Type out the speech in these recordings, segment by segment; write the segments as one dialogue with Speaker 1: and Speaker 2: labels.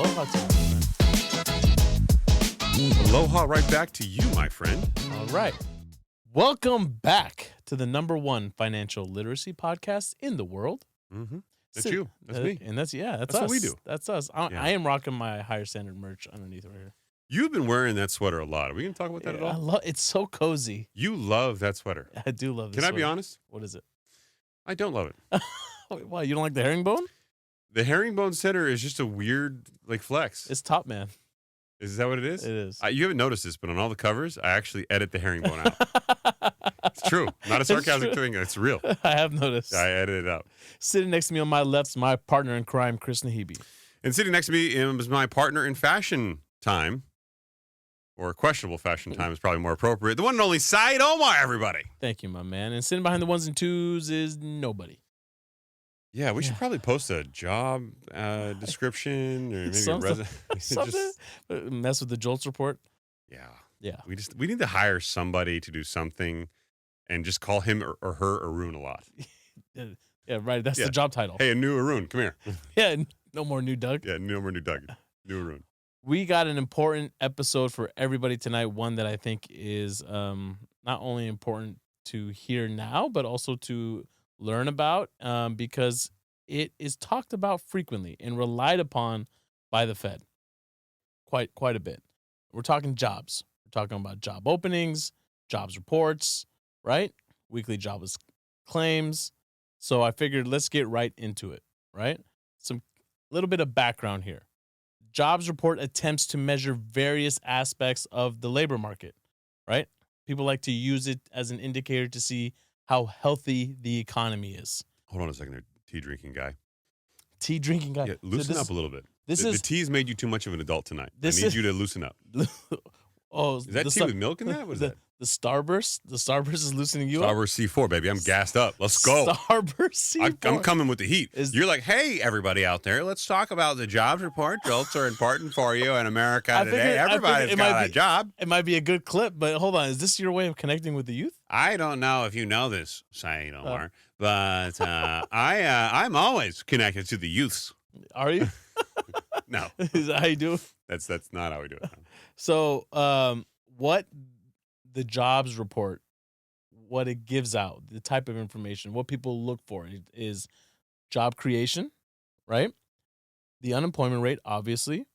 Speaker 1: Aloha to you, my friend.
Speaker 2: Aloha right back to you, my friend.
Speaker 1: All right. Welcome back to the #1 financial literacy podcast in the world.
Speaker 2: Mm-hmm. That's you. That's me.
Speaker 1: And that's us.
Speaker 2: what we do.
Speaker 1: That's us. I am rocking my higher standard merch underneath right here.
Speaker 2: You've been wearing that sweater a lot. Are we going to talk about that at all?
Speaker 1: It's so cozy.
Speaker 2: You love that sweater.
Speaker 1: I do love this
Speaker 2: Can I
Speaker 1: sweater.
Speaker 2: be honest?
Speaker 1: What is it?
Speaker 2: I don't love it.
Speaker 1: Why, you don't like the herringbone?
Speaker 2: The herringbone center is just a weird, flex.
Speaker 1: It's Top Man.
Speaker 2: Is that what it is?
Speaker 1: It is.
Speaker 2: You haven't noticed this, but on all the covers, I actually edit the herringbone out. It's true. Not a sarcastic thing. It's real.
Speaker 1: I have noticed.
Speaker 2: I edit it out.
Speaker 1: Sitting next to me on my left is my partner in crime, Chris Nahibi.
Speaker 2: And sitting next to me is my partner in fashion time, or questionable fashion time is probably more appropriate. The one and only Saied, everybody.
Speaker 1: Thank you, my man. And sitting behind the ones and twos is nobody.
Speaker 2: Yeah, we should probably post a job description or maybe a resume.
Speaker 1: Something. Mess with the JOLTS report.
Speaker 2: Yeah. We need to hire somebody to do something and just call him or her Arun a lot.
Speaker 1: Yeah, right. That's the job title.
Speaker 2: Hey, a new Arun, come here.
Speaker 1: Yeah, no more new Doug.
Speaker 2: Yeah, no more new Doug. New Arun.
Speaker 1: We got an important episode for everybody tonight, one that I think is not only important to hear now, but also to learn about because it is talked about frequently and relied upon by the Fed quite a bit. We're talking jobs. We're talking about job openings, jobs reports, right? Weekly jobless claims. So I figured let's get right into it, right? Some little bit of background here. Jobs report attempts to measure various aspects of the labor market, right? People like to use it as an indicator to see how healthy the economy is.
Speaker 2: Hold on a second there, tea drinking guy.
Speaker 1: Tea drinking guy.
Speaker 2: Yeah, loosen up a little bit. The tea's made you too much of an adult tonight. I need you to loosen up. Is that tea with milk in that? What is that?
Speaker 1: The Starburst? The Starburst is loosening you up?
Speaker 2: Starburst C4, baby. I'm gassed up. Let's go.
Speaker 1: Starburst C4.
Speaker 2: I'm coming with the heat. You're like, hey, everybody out there, let's talk about the jobs report. JOLTS are important for you in America today. Everybody's got a job.
Speaker 1: It might be a good clip, but hold on. Is this your way of connecting with the youth?
Speaker 2: I don't know if you know this, Saied Omar, but I'm always connected to the youths.
Speaker 1: Are you?
Speaker 2: No.
Speaker 1: Is that how you do it?
Speaker 2: That's not how we do it.
Speaker 1: So what the jobs report, what it gives out, the type of information, what people look for is job creation, right? The unemployment rate, obviously,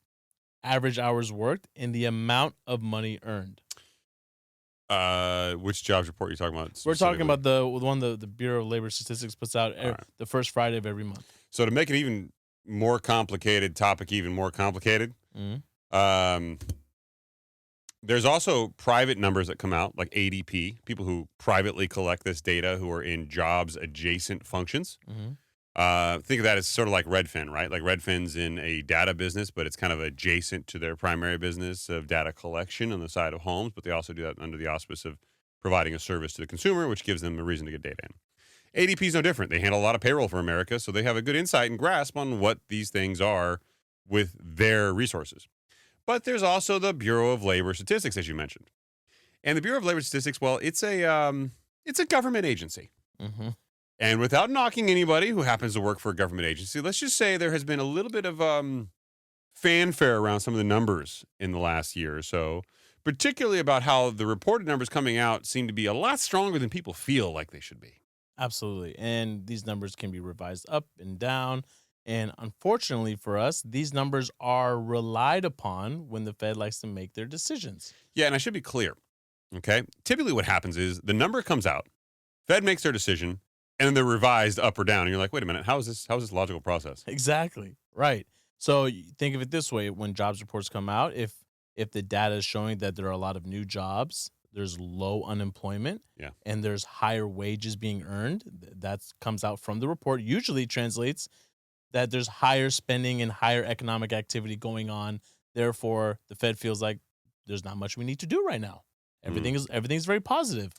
Speaker 1: average hours worked, and the amount of money earned.
Speaker 2: Which jobs report are you talking about?
Speaker 1: We're talking about the one the Bureau of Labor Statistics puts out the first Friday of every month.
Speaker 2: So to make it even more complicated, there's also private numbers that come out, like ADP, people who privately collect this data who are in jobs adjacent functions.
Speaker 1: Mm-hmm.
Speaker 2: Think of that as sort of like Redfin, right? Like Redfin's in a data business, but it's kind of adjacent to their primary business of data collection on the side of homes, but they also do that under the auspice of providing a service to the consumer, which gives them a reason to get data in. ADP is no different. They handle a lot of payroll for America, so they have a good insight and grasp on what these things are with their resources. But there's also the Bureau of Labor Statistics, as you mentioned. And the Bureau of Labor Statistics, well, it's a government agency.
Speaker 1: Mm-hmm.
Speaker 2: And without knocking anybody who happens to work for a government agency, let's just say there has been a little bit of fanfare around some of the numbers in the last year or so, particularly about how the reported numbers coming out seem to be a lot stronger than people feel like they should be.
Speaker 1: Absolutely. And these numbers can be revised up and down. And unfortunately for us, these numbers are relied upon when the Fed likes to make their decisions.
Speaker 2: Yeah, and I should be clear, okay? Typically what happens is the number comes out, Fed makes their decision, and then they're revised up or down. And you're like, wait a minute, how is this logical process?
Speaker 1: Exactly. Right. So you think of it this way. When jobs reports come out, if the data is showing that there are a lot of new jobs, there's low unemployment, and there's higher wages being earned, that comes out from the report, usually translates that there's higher spending and higher economic activity going on. Therefore, the Fed feels like there's not much we need to do right now. Everything's very positive.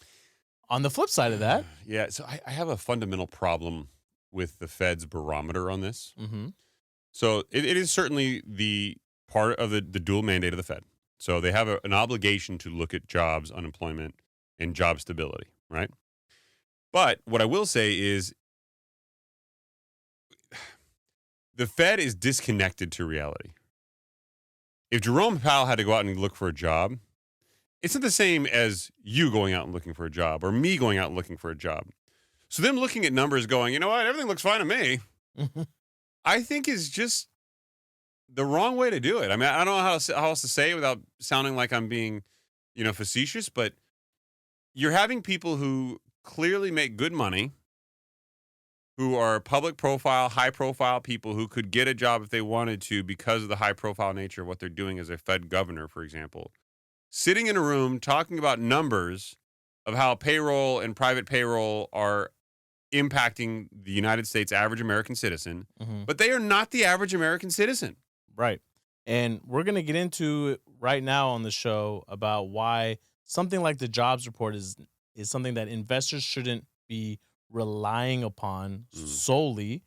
Speaker 1: On the flip side of that.
Speaker 2: Yeah, so I have a fundamental problem with the Fed's barometer on this.
Speaker 1: Mm-hmm.
Speaker 2: So it is certainly the part of the dual mandate of the Fed. So they have an obligation to look at jobs, unemployment, and job stability, right? But what I will say is the Fed is disconnected to reality. If Jerome Powell had to go out and look for a job, it's not the same as you going out and looking for a job or me going out and looking for a job. So them looking at numbers going, you know what, everything looks fine to me, I think is just the wrong way to do it. I mean, I don't know how else to say it without sounding like I'm being, facetious, but you're having people who clearly make good money, who are public profile, high profile people who could get a job if they wanted to because of the high profile nature of what they're doing as a Fed governor, for example, sitting in a room talking about numbers of how payroll and private payroll are impacting the United States average American citizen, but they are not the average American citizen.
Speaker 1: Right. And we're going to get into it right now on the show about why something like the jobs report is something that investors shouldn't be relying upon solely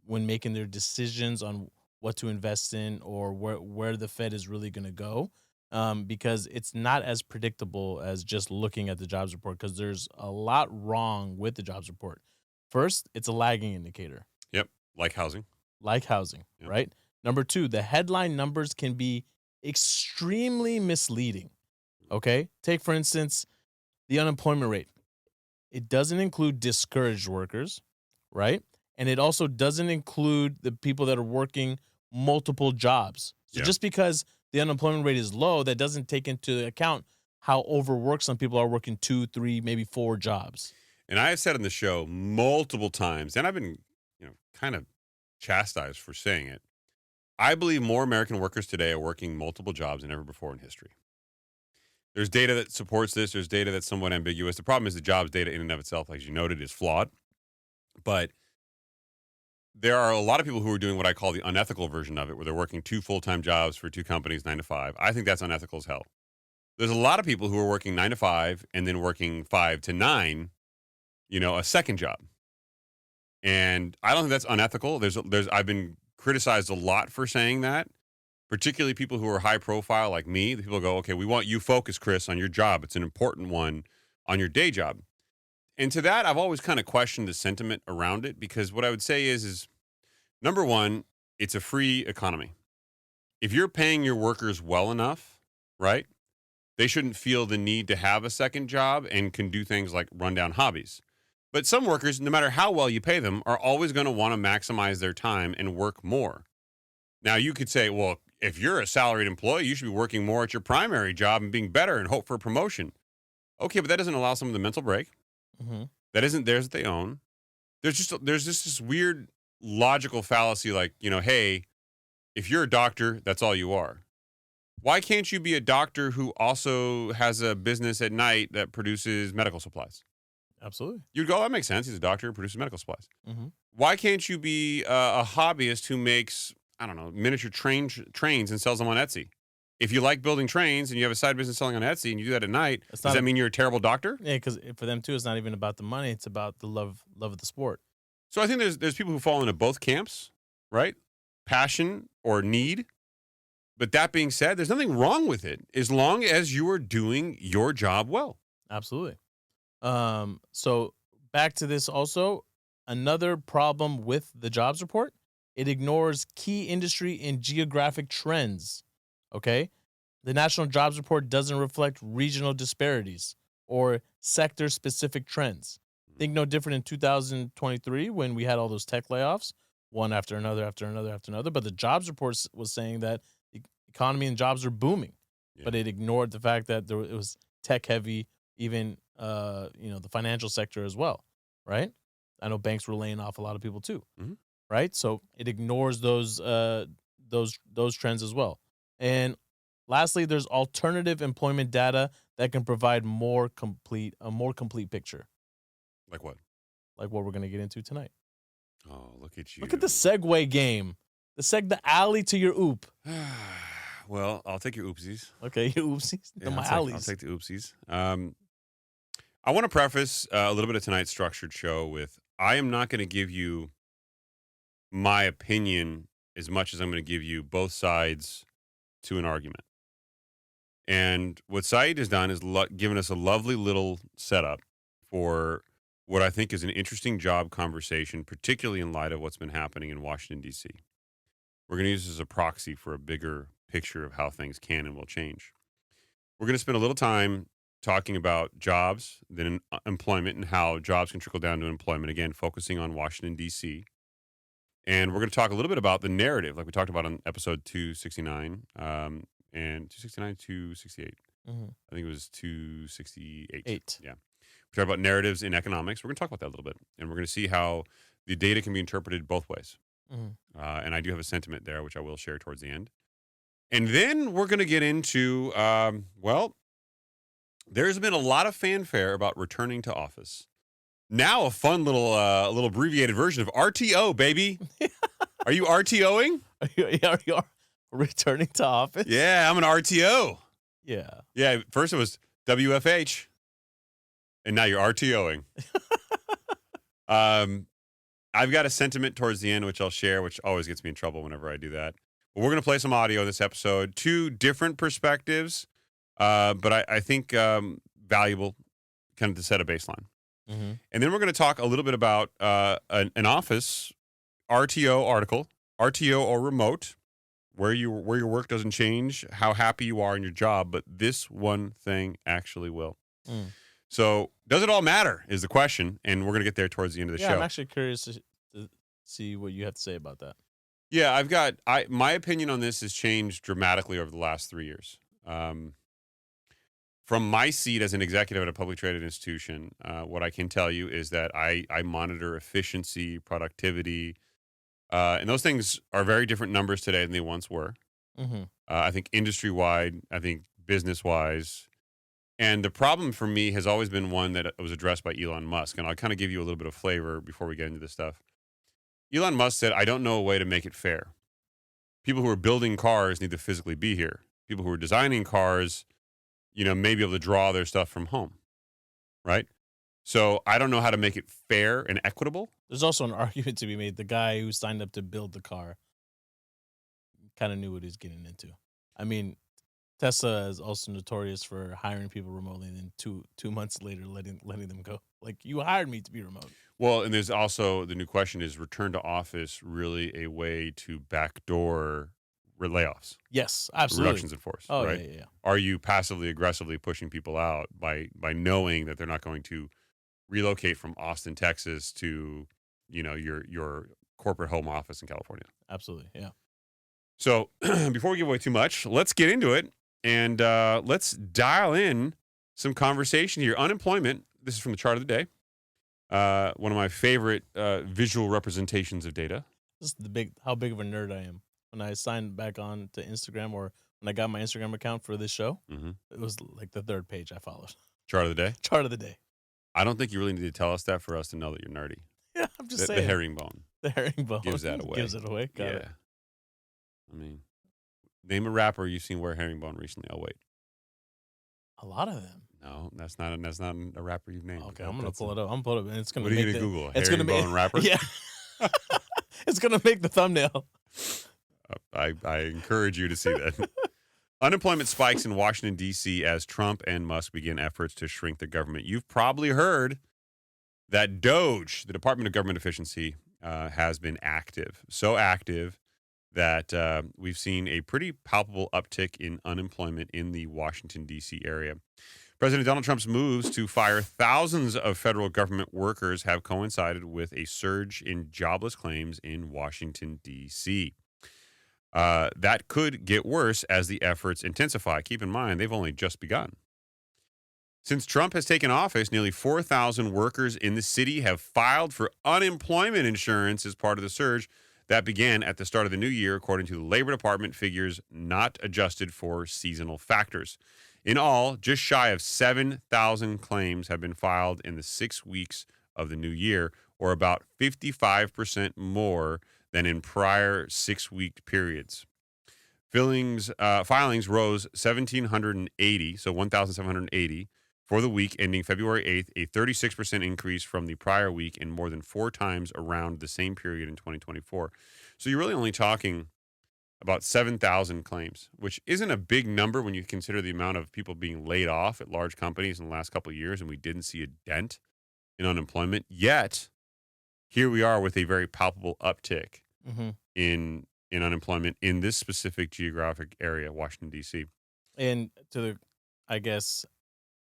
Speaker 1: when making their decisions on what to invest in or where the Fed is really going to go. Because it's not as predictable as just looking at the jobs report, because there's a lot wrong with the jobs report. First, it's a lagging indicator.
Speaker 2: Yep. Like housing,
Speaker 1: Yep. Right? Number two, the headline numbers can be extremely misleading. Okay? Take, for instance, the unemployment rate. It doesn't include discouraged workers, right? And it also doesn't include the people that are working multiple jobs. So just because the unemployment rate is low, that doesn't take into account how overworked some people are, working 2, 3, maybe 4 jobs.
Speaker 2: And I have said on the show multiple times, and I've been, kind of chastised for saying it. I believe more American workers today are working multiple jobs than ever before in history. There's data that supports this. There's data that's somewhat ambiguous. The problem is the jobs data in and of itself, as you noted, is flawed. But there are a lot of people who are doing what I call the unethical version of it, where they're working 2 full-time jobs for 2 companies, 9 to 5. I think that's unethical as hell. There's a lot of people who are working 9 to 5 and then working 5 to 9, a second job. And I don't think that's unethical. I've been criticized a lot for saying that, particularly people who are high profile like me. The people go, okay, we want you focused, Chris, on your job. It's an important one on your day job. And to that, I've always kind of questioned the sentiment around it, because what I would say is number one, it's a free economy. If you're paying your workers well enough, right, they shouldn't feel the need to have a second job and can do things like run down hobbies. But some workers, no matter how well you pay them, are always going to want to maximize their time and work more. Now, you could say, well, if you're a salaried employee, you should be working more at your primary job and being better and hope for a promotion. Okay, but that doesn't allow someone the mental break. That isn't theirs that they own. There's just this weird logical fallacy like, hey, if you're a doctor, that's all you are. Why can't you be a doctor who also has a business at night that produces medical supplies?
Speaker 1: Absolutely.
Speaker 2: You'd go, that makes sense. He's a doctor who produces medical supplies. Why can't you be a hobbyist who makes, I don't know, miniature trains and sells them on Etsy? If you like building trains and you have a side business selling on Etsy and you do that at night, does that mean you're a terrible doctor?
Speaker 1: Yeah, because for them too, it's not even about the money. It's about the love of the sport.
Speaker 2: So I think there's people who fall into both camps, right? Passion or need. But that being said, there's nothing wrong with it as long as you are doing your job well.
Speaker 1: Absolutely. So back to this also, another problem with the jobs report, it ignores key industry and geographic trends. Okay. The National Jobs Report doesn't reflect regional disparities or sector specific trends. Think no different in 2023 when we had all those tech layoffs, one after another, after another, after another. But the jobs report was saying that the economy and jobs are booming, but it ignored the fact that it was tech heavy, even the financial sector as well, right? I know banks were laying off a lot of people too, right? So it ignores those trends as well. And lastly, there's alternative employment data that can provide a more complete picture.
Speaker 2: Like what?
Speaker 1: Like what we're going to get into tonight.
Speaker 2: Oh, look at you.
Speaker 1: Look at the segue game. The alley to your oop.
Speaker 2: Well, I'll take your oopsies.
Speaker 1: Okay, your oopsies. My alleys.
Speaker 2: I'll take the oopsies. I want to preface a little bit of tonight's structured show with, I am not going to give you my opinion as much as I'm going to give you both sides to an argument. And what Saied has done is given us a lovely little setup for what I think is an interesting job conversation, particularly in light of what's been happening in Washington, D.C. We're going to use this as a proxy for a bigger picture of how things can and will change. We're going to spend a little time talking about jobs, then employment, and how jobs can trickle down to employment. Again, focusing on Washington, D.C. And we're going to talk a little bit about the narrative, like we talked about on episode 269 and 269, 268.
Speaker 1: Mm-hmm.
Speaker 2: I think it was 268.
Speaker 1: 8.
Speaker 2: Yeah. We talked about narratives in economics. We're going to talk about that a little bit. And we're going to see how the data can be interpreted both ways.
Speaker 1: Mm-hmm.
Speaker 2: And I do have a sentiment there, which I will share towards the end. And then we're going to get into, there's been a lot of fanfare about returning to office. Now a fun little abbreviated version of RTO, baby. Are you RTOing?
Speaker 1: Are you returning to office?
Speaker 2: Yeah, I'm an RTO.
Speaker 1: Yeah.
Speaker 2: Yeah, first it was WFH, and now you're RTOing. I've got a sentiment towards the end, which I'll share, which always gets me in trouble whenever I do that. But we're going to play some audio in this episode. 2 different perspectives, but I think valuable kind of to set a baseline.
Speaker 1: Mm-hmm.
Speaker 2: And then we're going to talk a little bit about an office RTO article, RTO or remote, where your work doesn't change, how happy you are in your job, but this one thing actually will.
Speaker 1: Mm.
Speaker 2: So does it all matter is the question, and we're going to get there towards the end of the show.
Speaker 1: I'm actually curious to see what you have to say about that.
Speaker 2: Yeah, my opinion on this has changed dramatically over the last 3 years. From my seat as an executive at a publicly traded institution, what I can tell you is that I monitor efficiency, productivity, and those things are very different numbers today than they once were.
Speaker 1: Mm-hmm.
Speaker 2: I think industry-wide, I think business-wise. And the problem for me has always been one that was addressed by Elon Musk. And I'll kind of give you a little bit of flavor before we get into this stuff. Elon Musk said, I don't know a way to make it fair. People who are building cars need to physically be here. People who are designing cars, may be able to draw their stuff from home, right? So I don't know how to make it fair and equitable.
Speaker 1: There's also an argument to be made. The guy who signed up to build the car kind of knew what he was getting into. I mean, Tesla is also notorious for hiring people remotely and then two months later letting them go. Like, you hired me to be remote.
Speaker 2: Well, and there's also the new question is return to office really a way to backdoor layoffs?
Speaker 1: Yes, absolutely.
Speaker 2: Reductions in force.
Speaker 1: Oh,
Speaker 2: right?
Speaker 1: yeah.
Speaker 2: Are you passively aggressively pushing people out by knowing that they're not going to relocate from Austin, Texas to, your corporate home office in California?
Speaker 1: Absolutely, yeah.
Speaker 2: So before we give away too much, let's get into it and let's dial in some conversation here. Unemployment. This is from the chart of the day. One of my favorite visual representations of data.
Speaker 1: This is how big of a nerd I am. When I signed back on to Instagram, or when I got my Instagram account for this show, It was like the 3rd page I followed.
Speaker 2: Chart of the day?
Speaker 1: Chart of the day.
Speaker 2: I don't think you really need to tell us that for us to know that you're nerdy.
Speaker 1: Yeah, I'm just saying.
Speaker 2: The herringbone.
Speaker 1: The herringbone.
Speaker 2: Gives that away.
Speaker 1: Gives it away. Got it.
Speaker 2: I mean, name a rapper you've seen wear herringbone recently. I'll wait.
Speaker 1: A lot of them.
Speaker 2: No, that's not a rapper you've named.
Speaker 1: Okay, I'm gonna pull it up. I'm gonna pull it up, and it's gonna.
Speaker 2: What are you gonna Google?
Speaker 1: It's
Speaker 2: herringbone rapper.
Speaker 1: Yeah. It's gonna make the thumbnail.
Speaker 2: I encourage you to see that. Unemployment spikes in Washington, D.C. as Trump and Musk begin efforts to shrink the government. You've probably heard that DOGE, the Department of Government Efficiency, has been active. So active that we've seen a pretty palpable uptick in unemployment in the Washington, D.C. area. President Donald Trump's moves to fire thousands of federal government workers have coincided with a surge in jobless claims in Washington, D.C. That could get worse as the efforts intensify. Keep in mind, they've only just begun. Since Trump has taken office, nearly 4,000 workers in the city have filed for unemployment insurance as part of the surge that began at the start of the new year, according to the Labor Department figures not adjusted for seasonal factors. In all, just shy of 7,000 claims have been filed in the 6 weeks of the new year, or about 55% more than in prior 6-week periods. Filings rose 1,780, so 1,780, for the week ending February 8th, a 36% increase from the prior week and more than 4 times around the same period in 2024. So you're really only talking about 7,000 claims, which isn't a big number when you consider the amount of people being laid off at large companies in the last couple of years, and we didn't see a dent in unemployment. Yet, here we are with a very palpable uptick in in unemployment in this specific geographic area, Washington, D.C.
Speaker 1: And I guess,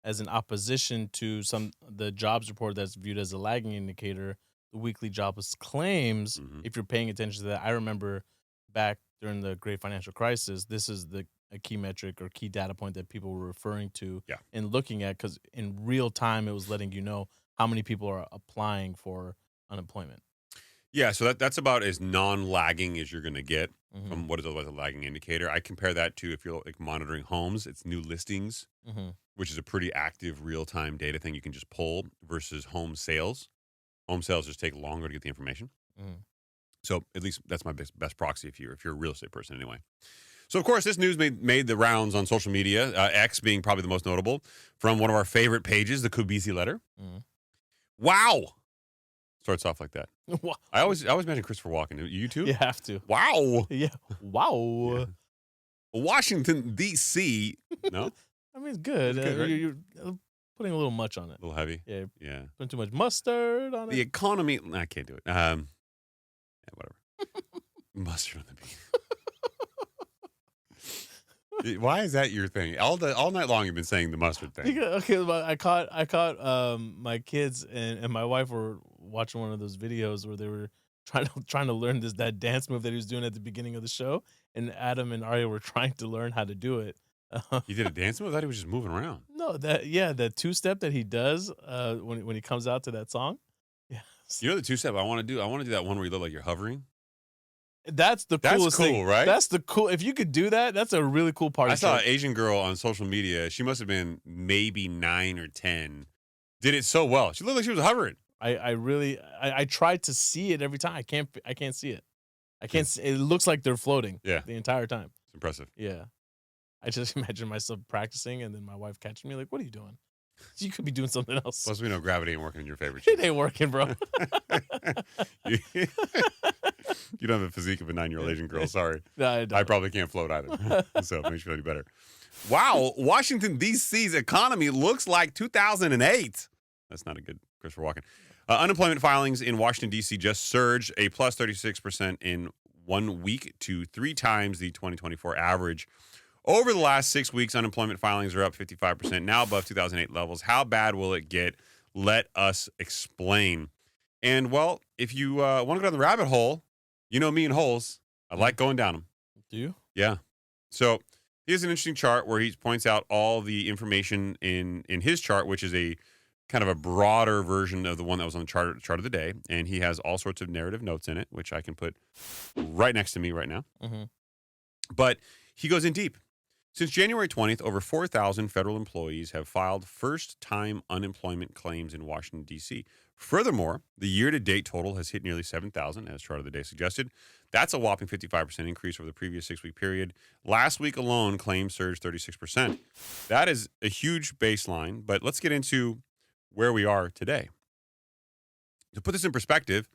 Speaker 1: as an opposition to the jobs report that's viewed as a lagging indicator, the weekly jobless claims,
Speaker 2: Hmm.
Speaker 1: if you're paying attention to that, I remember back during the great financial crisis, this is a key metric or key data point that people were referring to
Speaker 2: Yeah.
Speaker 1: and looking at, because in real time it was letting you know how many people are applying for unemployment.
Speaker 2: Yeah, so that's about as non-lagging as you're going to get
Speaker 1: Hmm.
Speaker 2: from what is otherwise a lagging indicator. I compare that to if you're like monitoring homes, it's new listings,
Speaker 1: Hmm.
Speaker 2: which is a pretty active real-time data thing you can just pull versus home sales. Home sales just take longer to get the information.
Speaker 1: Hmm.
Speaker 2: So at least that's my best proxy if you're a real estate person anyway. So of course this news made the rounds on social media. X being probably the most notable from one of our favorite pages, the Kubisi letter.
Speaker 1: Hmm.
Speaker 2: Wow, starts off like that.
Speaker 1: Wow.
Speaker 2: I always imagine Christopher Walken. You too?
Speaker 1: You have to.
Speaker 2: Wow.
Speaker 1: Yeah.
Speaker 2: Yeah.
Speaker 1: Wow.
Speaker 2: Washington D.C. No,
Speaker 1: I mean, it's good.
Speaker 2: it's good, right?
Speaker 1: You're putting a little much on it.
Speaker 2: A little heavy.
Speaker 1: Yeah,
Speaker 2: Yeah.
Speaker 1: putting too much mustard on
Speaker 2: The
Speaker 1: it.
Speaker 2: economy. I can't do it. Yeah, whatever. Mustard on the bean. Why is that your thing? All night long you've been saying the mustard thing.
Speaker 1: Okay, but I caught my kids and my wife were watching one of those videos where they were trying to learn that dance move that he was doing at the beginning of the show, and Adam and Arya were trying to learn how to do it.
Speaker 2: He did a dance move? I thought he was just moving around.
Speaker 1: No, that two step that he does when he comes out to that song. Yes.
Speaker 2: You know the two-step I want to do? I want to do that one where you look like you're hovering.
Speaker 1: That's the
Speaker 2: That's
Speaker 1: coolest
Speaker 2: cool,
Speaker 1: thing.
Speaker 2: right?
Speaker 1: That's the cool. If you could do that, that's a really cool party
Speaker 2: I saw an
Speaker 1: trick.
Speaker 2: Asian girl on social media. She must have been maybe 9 or 10. Did it so well. She looked like she was hovering.
Speaker 1: I tried to see it every time. I can't see it. I can't see, it looks like they're floating
Speaker 2: Yeah.
Speaker 1: the entire time.
Speaker 2: It's impressive.
Speaker 1: Yeah. I just imagine myself practicing and then my wife catching me like, "What are you doing? You could be doing something else."
Speaker 2: Plus, we know gravity ain't working in your favor.
Speaker 1: It ain't working, bro.
Speaker 2: you, you don't have a physique of a 9-year-old Asian girl. Sorry.
Speaker 1: No, I
Speaker 2: I
Speaker 1: don't.
Speaker 2: probably can't float either. So it makes you feel any better. Wow. Washington, D.C.'s economy looks like 2008. That's not a good Christopher Walken. Unemployment filings in Washington, D.C. just surged a plus 36% in 1 week to 3 times the 2024 average. Over the last 6 weeks, unemployment filings are up 55%, now above 2008 levels. How bad will it get? Let us explain. And, well, if you want to go down the rabbit hole, you know me and holes. I like going down them.
Speaker 1: Do you?
Speaker 2: Yeah. So here's an interesting chart where he points out all the information in his chart, which is a kind of a broader version of the one that was on the chart of the day. And he has all sorts of narrative notes in it, which I can put right next to me right now.
Speaker 1: Mm-hmm.
Speaker 2: But he goes in deep. Since January 20th, over 4,000 federal employees have filed first-time unemployment claims in Washington, D.C. Furthermore, the year-to-date total has hit nearly 7,000, as chart of the day suggested. That's a whopping 55% increase over the previous 6-week period. Last week alone, claims surged 36%. That is a huge baseline, but let's get into where we are today. To put this in perspective,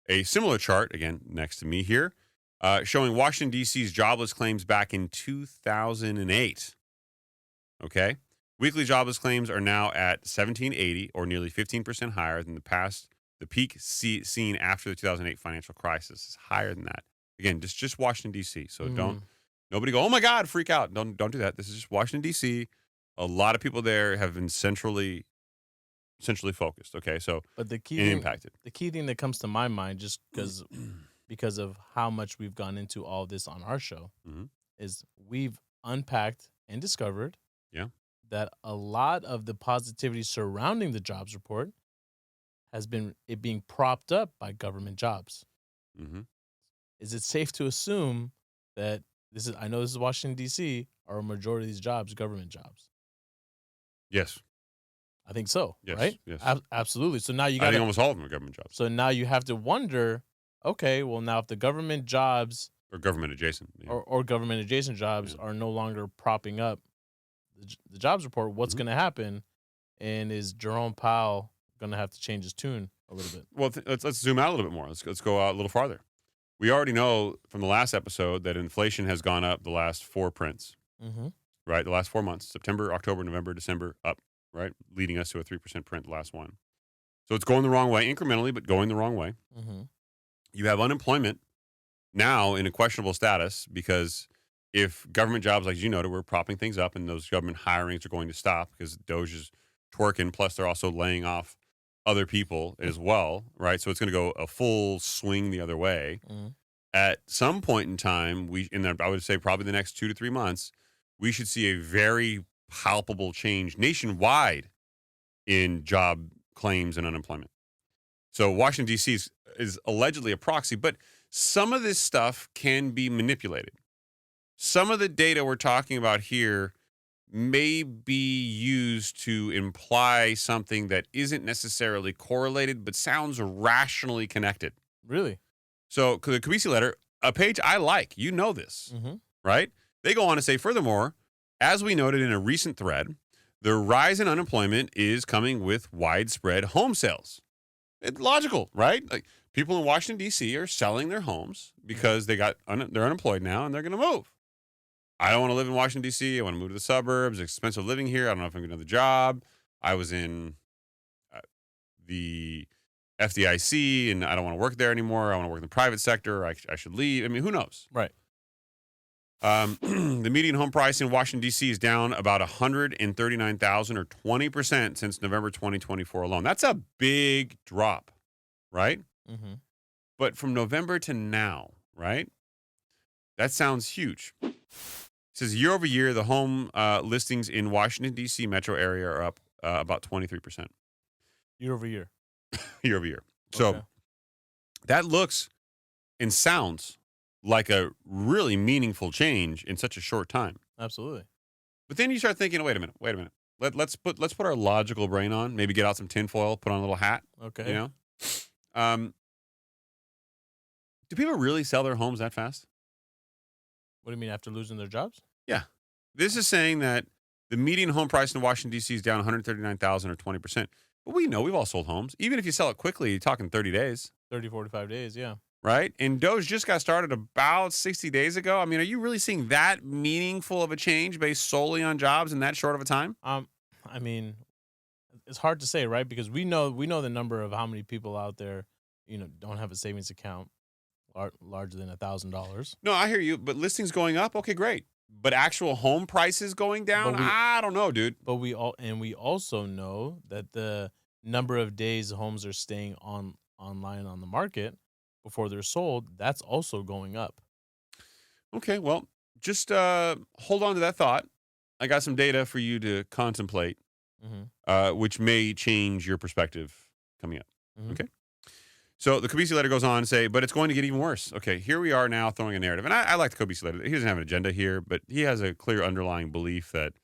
Speaker 2: a similar chart, again, next to me here, showing Washington, D.C.'s jobless claims back in 2008. Okay? Weekly jobless claims are now at 1,780, or nearly 15% higher than the peak seen after the 2008 financial crisis. Is higher than that. Again, just Washington, D.C. So nobody go, oh my God, freak out. Don't do that. This is just Washington, D.C. A lot of people there have been centrally focused. Okay, so
Speaker 1: But
Speaker 2: and impacted.
Speaker 1: the key thing that comes to my mind, just because of how much we've gone into all this on our show,
Speaker 2: Mm-hmm.
Speaker 1: is we've unpacked and discovered
Speaker 2: Yeah.
Speaker 1: that a lot of the positivity surrounding the jobs report has been it being propped up by government jobs.
Speaker 2: Mm-hmm.
Speaker 1: Is it safe to assume that I know this is Washington, D.C., are a majority of these jobs government jobs?
Speaker 2: Yes.
Speaker 1: I think so,
Speaker 2: Yes,
Speaker 1: right?
Speaker 2: yes.
Speaker 1: Absolutely. So now you
Speaker 2: I
Speaker 1: got
Speaker 2: think almost all of them are government jobs
Speaker 1: so now you have to wonder, okay, well, now if the government jobs
Speaker 2: or government adjacent. Yeah.
Speaker 1: or government adjacent jobs are no longer propping up the jobs report, what's
Speaker 2: Mm-hmm.
Speaker 1: going to happen? And is Jerome Powell going to have to change his tune a little bit?
Speaker 2: Well, let's zoom out a little bit more. Let's go out a little farther. We already know from the last episode that inflation has gone up the last 4 prints,
Speaker 1: Mm-hmm.
Speaker 2: right? The last 4 months, September, October, November, December, up, right? Leading us to a 3% print, the last one. So it's going the wrong way, incrementally, but going the wrong way.
Speaker 1: Mm-hmm.
Speaker 2: You have unemployment now in a questionable status because if government jobs, like you noted, we're propping things up and those government hirings are going to stop because Doge is twerking. Plus, they're also laying off other people as well, right? So it's going to go a full swing the other way.
Speaker 1: Mhm.
Speaker 2: At some point in time, I would say probably the next 2 to 3 months, we should see a very palpable change nationwide in job claims and unemployment. So Washington, D.C. is allegedly a proxy, but some of this stuff can be manipulated. Some of the data we're talking about here may be used to imply something that isn't necessarily correlated, but sounds rationally connected.
Speaker 1: Really?
Speaker 2: So the Kabisi letter, a page I like, you know this,
Speaker 1: Mm-hmm.
Speaker 2: right? They go on to say, furthermore, as we noted in a recent thread, the rise in unemployment is coming with widespread home sales. It's logical, right? Like people in Washington, D.C. are selling their homes because they're unemployed now and they're going to move. I don't want to live in Washington, D.C. I want to move to the suburbs. It's expensive living here. I don't know if I'm going to get another job. I was in the FDIC and I don't want to work there anymore. I want to work in the private sector. I should leave. I mean, who knows?
Speaker 1: Right.
Speaker 2: The median home price in Washington, D.C. is down about $139,000 or 20% since November 2024 alone. That's a big drop, right?
Speaker 1: Mm-hmm.
Speaker 2: But from November to now, right? That sounds huge. It says year over year, the home listings in Washington, D.C. metro area are up about 23%
Speaker 1: Year over year.
Speaker 2: year over year. So
Speaker 1: Okay.
Speaker 2: that looks and sounds like a really meaningful change in such a short time.
Speaker 1: Absolutely.
Speaker 2: But then you start thinking, wait a minute. Let's put our logical brain on, maybe get out some tinfoil, put on a little hat,
Speaker 1: Okay.
Speaker 2: you know? Do people really sell their homes that fast?
Speaker 1: What do you mean after losing their jobs?
Speaker 2: Yeah. This is saying that the median home price in Washington, D.C. is down 139,000 or 20%. But we know we've all sold homes. Even if you sell it quickly, you're talking 30 days.
Speaker 1: 30, 45 days, yeah.
Speaker 2: Right? And Doge just got started about 60 days ago. I mean, are you really seeing that meaningful of a change based solely on jobs in that short of a time?
Speaker 1: I mean, it's hard to say, right? Because we know the number of how many people out there, don't have a savings account larger than $1,000.
Speaker 2: No, I hear you. But listings going up, okay, great. But actual home prices going down, I don't know, dude.
Speaker 1: But we also know that the number of days homes are staying online on the market before they're sold, that's also going up.
Speaker 2: Okay, well, just hold on to that thought. I got some data for you to contemplate, which may change your perspective coming up.
Speaker 1: Mm-hmm.
Speaker 2: Okay. So the Kabisi letter goes on to say, but it's going to get even worse. Okay, here we are now throwing a narrative. And I like the Kabisi letter. He doesn't have an agenda here, but he has a clear underlying belief that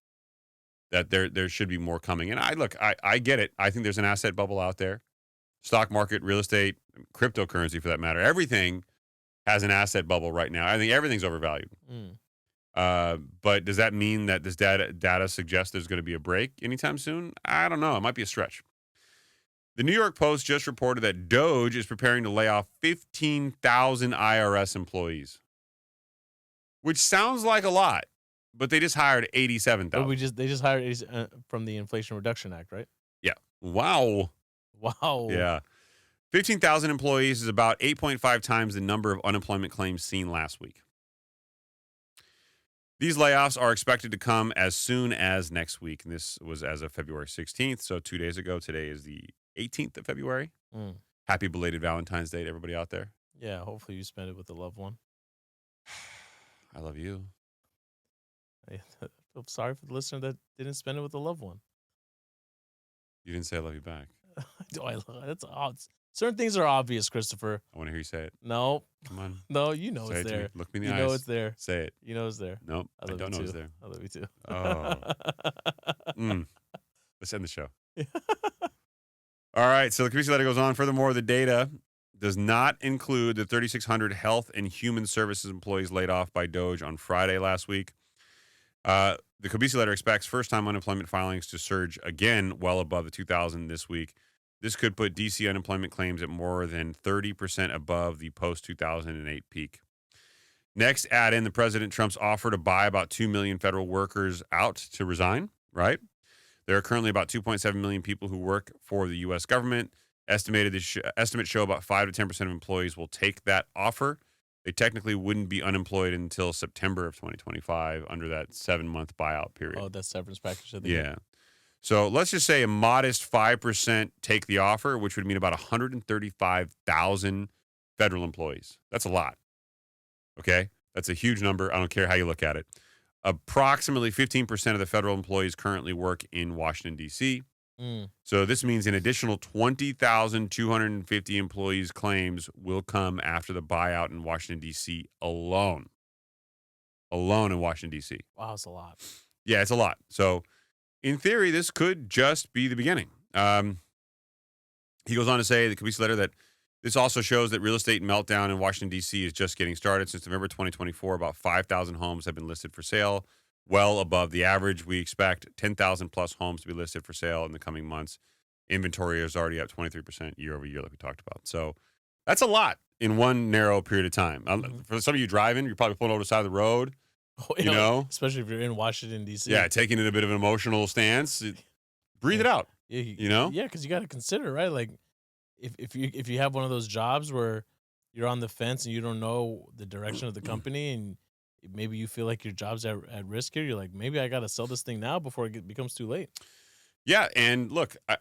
Speaker 2: there should be more coming. And I get it. I think there's an asset bubble out there. Stock market, real estate, cryptocurrency for that matter. Everything has an asset bubble right now. I think everything's overvalued. But does that mean that this data suggests there's going to be a break anytime soon? I don't know. It might be a stretch. The New York Post just reported that Doge is preparing to lay off 15,000 IRS employees, which sounds like a lot, but they just hired 87,000.
Speaker 1: But they just hired from the Inflation Reduction Act, right?
Speaker 2: Yeah. Wow.
Speaker 1: Wow.
Speaker 2: Yeah. 15,000 employees is about 8.5 times the number of unemployment claims seen last week. These layoffs are expected to come as soon as next week. And this was as of February 16th. So 2 days ago. Today is the 18th of February. Happy belated Valentine's Day to everybody out there.
Speaker 1: Yeah. Hopefully you spend it with a loved one.
Speaker 2: I love you.
Speaker 1: I'm sorry for the listener that didn't spend it with a loved one.
Speaker 2: You didn't say I love you back.
Speaker 1: That's odd. Certain things are obvious, Christopher.
Speaker 2: I want to hear you say it.
Speaker 1: No.
Speaker 2: Come on.
Speaker 1: No, you know
Speaker 2: say
Speaker 1: it's
Speaker 2: it
Speaker 1: there.
Speaker 2: To me. Look me in the eyes.
Speaker 1: You know it's there.
Speaker 2: Say it.
Speaker 1: You know it's there.
Speaker 2: Nope. I don't know it's there.
Speaker 1: I love you too.
Speaker 2: Oh. Let's end the show. All right. So the Kabisi letter goes on. Furthermore, the data does not include the 3,600 health and human services employees laid off by Doge on Friday last week. The Kabisi letter expects first-time unemployment filings to surge again well above the 2,000 this week. This could put D.C. unemployment claims at more than 30% above the post-2008 peak. Next, add in the President Trump's offer to buy about 2 million federal workers out to resign, right? There are currently about 2.7 million people who work for the U.S. government. Estimates show about 5 to 10% of employees will take that offer they technically wouldn't be unemployed until September of 2025 under that 7-month buyout period.
Speaker 1: Oh, that severance package that they get.
Speaker 2: Yeah. So let's just say a modest 5% take the offer, which would mean about 135,000 federal employees. That's a lot. Okay. That's a huge number. I don't care how you look at it. Approximately 15% of the federal employees currently work in Washington, D.C.
Speaker 1: Mm.
Speaker 2: So this means an additional 20,250 employees' claims will come after the buyout in Washington, D.C. alone. Alone in Washington, D.C.
Speaker 1: Wow, it's a lot.
Speaker 2: Yeah, it's a lot. So in theory, this could just be the beginning. He goes on to say, the Kabisa letter, that this also shows that real estate meltdown in Washington, D.C. is just getting started. Since November 2024, about 5,000 homes have been listed for sale, well above the average. We expect 10,000 plus homes to be listed for sale in the coming months. Inventory is already up 23% year over year, like we talked about. So that's a lot in one narrow period of time. For some of you driving, you're probably pulling over the side of the road, you know?
Speaker 1: Especially if you're in Washington, D.C.
Speaker 2: Yeah, taking it a bit of an emotional stance. Breathe it out, you know?
Speaker 1: Yeah, because you got to consider, right? Like, if you have one of those jobs where you're on the fence and you don't know the direction of the company and maybe you feel like your job's at risk here, you're like, maybe I got to sell this thing now before it becomes too late.
Speaker 2: Yeah, and look, I'm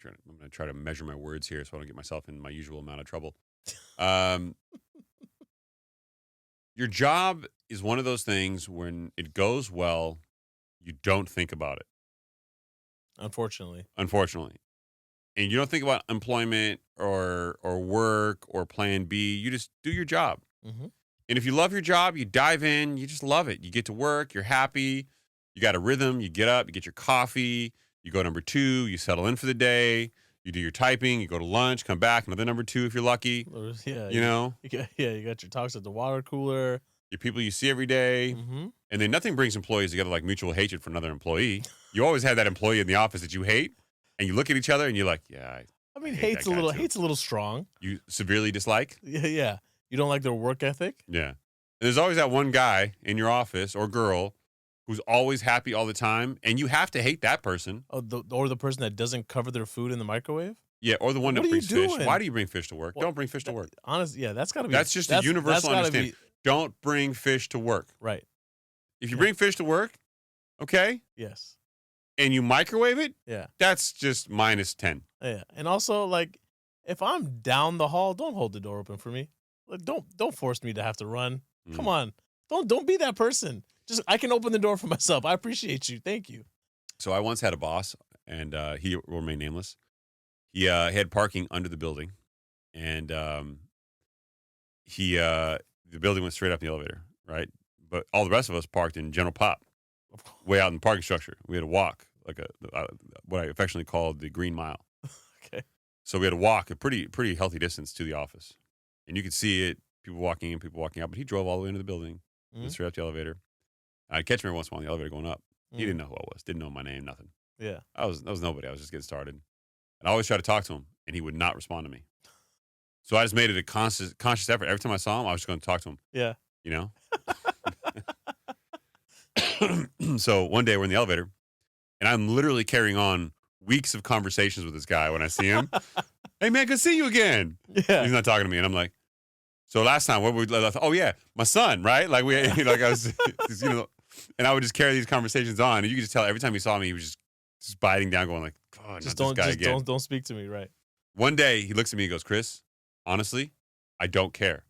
Speaker 2: going to try to measure my words here so I don't get myself in my usual amount of trouble. Your job is one of those things when it goes well, you don't think about it.
Speaker 1: Unfortunately.
Speaker 2: And you don't think about employment or work or plan B. You just do your job.
Speaker 1: Mm-hmm.
Speaker 2: And if you love your job, you dive in, you just love it. You get to work, you're happy, you got a rhythm, you get up, you get your coffee, you go number 2, you settle in for the day, you do your typing, you go to lunch, come back, another number 2 if you're lucky.
Speaker 1: Yeah.
Speaker 2: You know?
Speaker 1: You got your talks at the water cooler.
Speaker 2: Your people you see every day.
Speaker 1: Mm-hmm.
Speaker 2: And then nothing brings employees together like mutual hatred for another employee. You always have that employee in the office that you hate, and you look at each other and you're like, yeah,
Speaker 1: I mean, hate's a little strong.
Speaker 2: You severely dislike?
Speaker 1: Yeah. You don't like their work ethic?
Speaker 2: Yeah. And there's always that one guy in your office or girl who's always happy all the time, and you have to hate that person.
Speaker 1: Oh, or the person that doesn't cover their food in the microwave?
Speaker 2: Yeah, or the one that brings fish.
Speaker 1: Doing?
Speaker 2: Why do you bring fish to work? Don't bring fish to work.
Speaker 1: Honestly, yeah, that's got to be.
Speaker 2: That's just a universal understanding. Don't bring fish to work.
Speaker 1: Right.
Speaker 2: If you bring fish to work, okay?
Speaker 1: Yes.
Speaker 2: And you microwave it?
Speaker 1: Yeah.
Speaker 2: That's just -10.
Speaker 1: Yeah. And also, like, if I'm down the hall, don't hold the door open for me. Like, don't force me to have to run. Come on. Don't be that person. Just, I can open the door for myself. I appreciate you. Thank you.
Speaker 2: So I once had a boss, and he will remain nameless. He had parking under the building, and the building went straight up in the elevator, right? But all the rest of us parked in general pop, way out in the parking structure. We had to walk, like what I affectionately called the Green Mile.
Speaker 1: Okay.
Speaker 2: So we had to walk a pretty healthy distance to the office, and you could see it, people walking in, people walking out. But he drove all the way into the building, went straight up the elevator. I'd catch him every once in a while in the elevator going up. He didn't know who I was, didn't know my name, nothing.
Speaker 1: Yeah.
Speaker 2: I was nobody. I was just getting started. And I always tried to talk to him, and he would not respond to me. So I just made it a conscious effort. Every time I saw him, I was just going to talk to him.
Speaker 1: Yeah.
Speaker 2: You know? So one day we're in the elevator, and I'm literally carrying on weeks of conversations with this guy when I see him. Hey, man, good to see you again.
Speaker 1: Yeah.
Speaker 2: He's not talking to me. And I'm like, so last time, what we left? Oh, yeah, my son, right? Like, like I was, and I would just carry these conversations on. And you could just tell every time he saw me, he was just biting down, going like, oh,
Speaker 1: don't speak to me, right?
Speaker 2: One day he looks at me and goes, Chris, honestly, I don't care.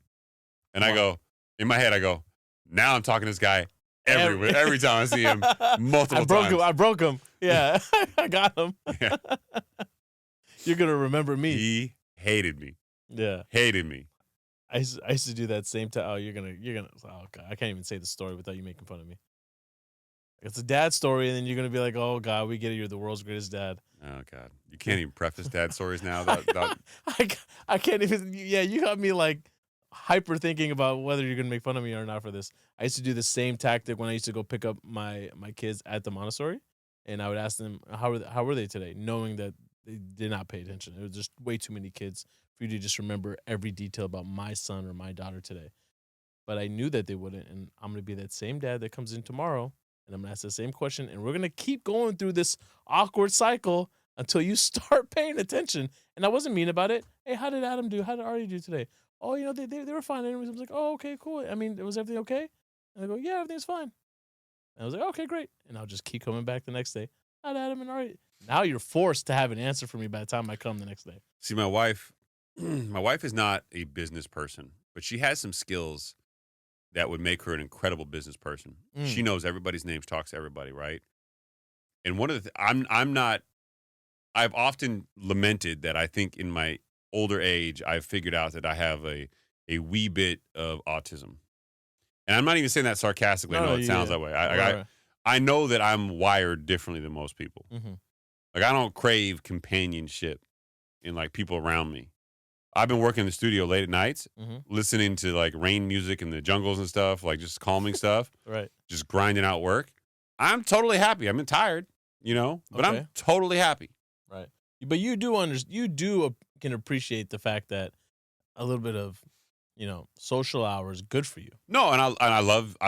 Speaker 2: And I go, in my head, I go, now I'm talking to this guy every time I see him, multiple times.
Speaker 1: I broke him. Yeah, I got him.
Speaker 2: Yeah.
Speaker 1: You're going to remember me.
Speaker 2: He hated me.
Speaker 1: Yeah.
Speaker 2: Hated me.
Speaker 1: I used to do that same time. Oh, you're gonna. Oh God, I can't even say the story without you making fun of me. It's a dad story, and then you're gonna be like, "Oh God, we get it. You're the world's greatest dad."
Speaker 2: Oh God, you can't even preface dad stories now.
Speaker 1: I can't even. Yeah, you got me like hyper thinking about whether you're gonna make fun of me or not for this. I used to do the same tactic when I used to go pick up my kids at the Montessori, and I would ask them how were they today, knowing that they did not pay attention. It was just way too many kids for you to just remember every detail about my son or my daughter today. But I knew that they wouldn't, and I'm going to be that same dad that comes in tomorrow, and I'm going to ask the same question, and we're going to keep going through this awkward cycle until you start paying attention. And I wasn't mean about it. Hey, how did Adam do? How did Artie do today? "Oh, they were fine anyways." I was like, "Oh, okay, cool. I mean, was everything okay?" And they go, "Yeah, everything's fine." And I was like, "Okay, great." And I'll just keep coming back the next day. "Hi, Adam, and all right." Now you're forced to have an answer for me by the time I come the next day.
Speaker 2: See, my wife, my wife is not a business person, but she has some skills that would make her an incredible business person. She
Speaker 1: Mm,
Speaker 2: knows everybody's names, talks to everybody, right? And one of the I'm not I've often lamented that I think in my older age I've figured out that I have a wee bit of autism. And I'm not even saying that sarcastically. I
Speaker 1: no,
Speaker 2: know
Speaker 1: no,
Speaker 2: it sounds
Speaker 1: yeah,
Speaker 2: that way.
Speaker 1: right, right.
Speaker 2: I know that I'm wired differently than most people.
Speaker 1: Mhm,
Speaker 2: Like I don't crave companionship in like people around me. I've been working in the studio late at nights,
Speaker 1: mhm,
Speaker 2: listening to like rain music in the jungles and stuff, like just calming stuff,
Speaker 1: right,
Speaker 2: just grinding out work. I'm totally happy. I'm tired, but I'm
Speaker 1: okay,
Speaker 2: totally happy.
Speaker 1: right. But can appreciate the fact that a little bit of, social hours good for you.
Speaker 2: No, and I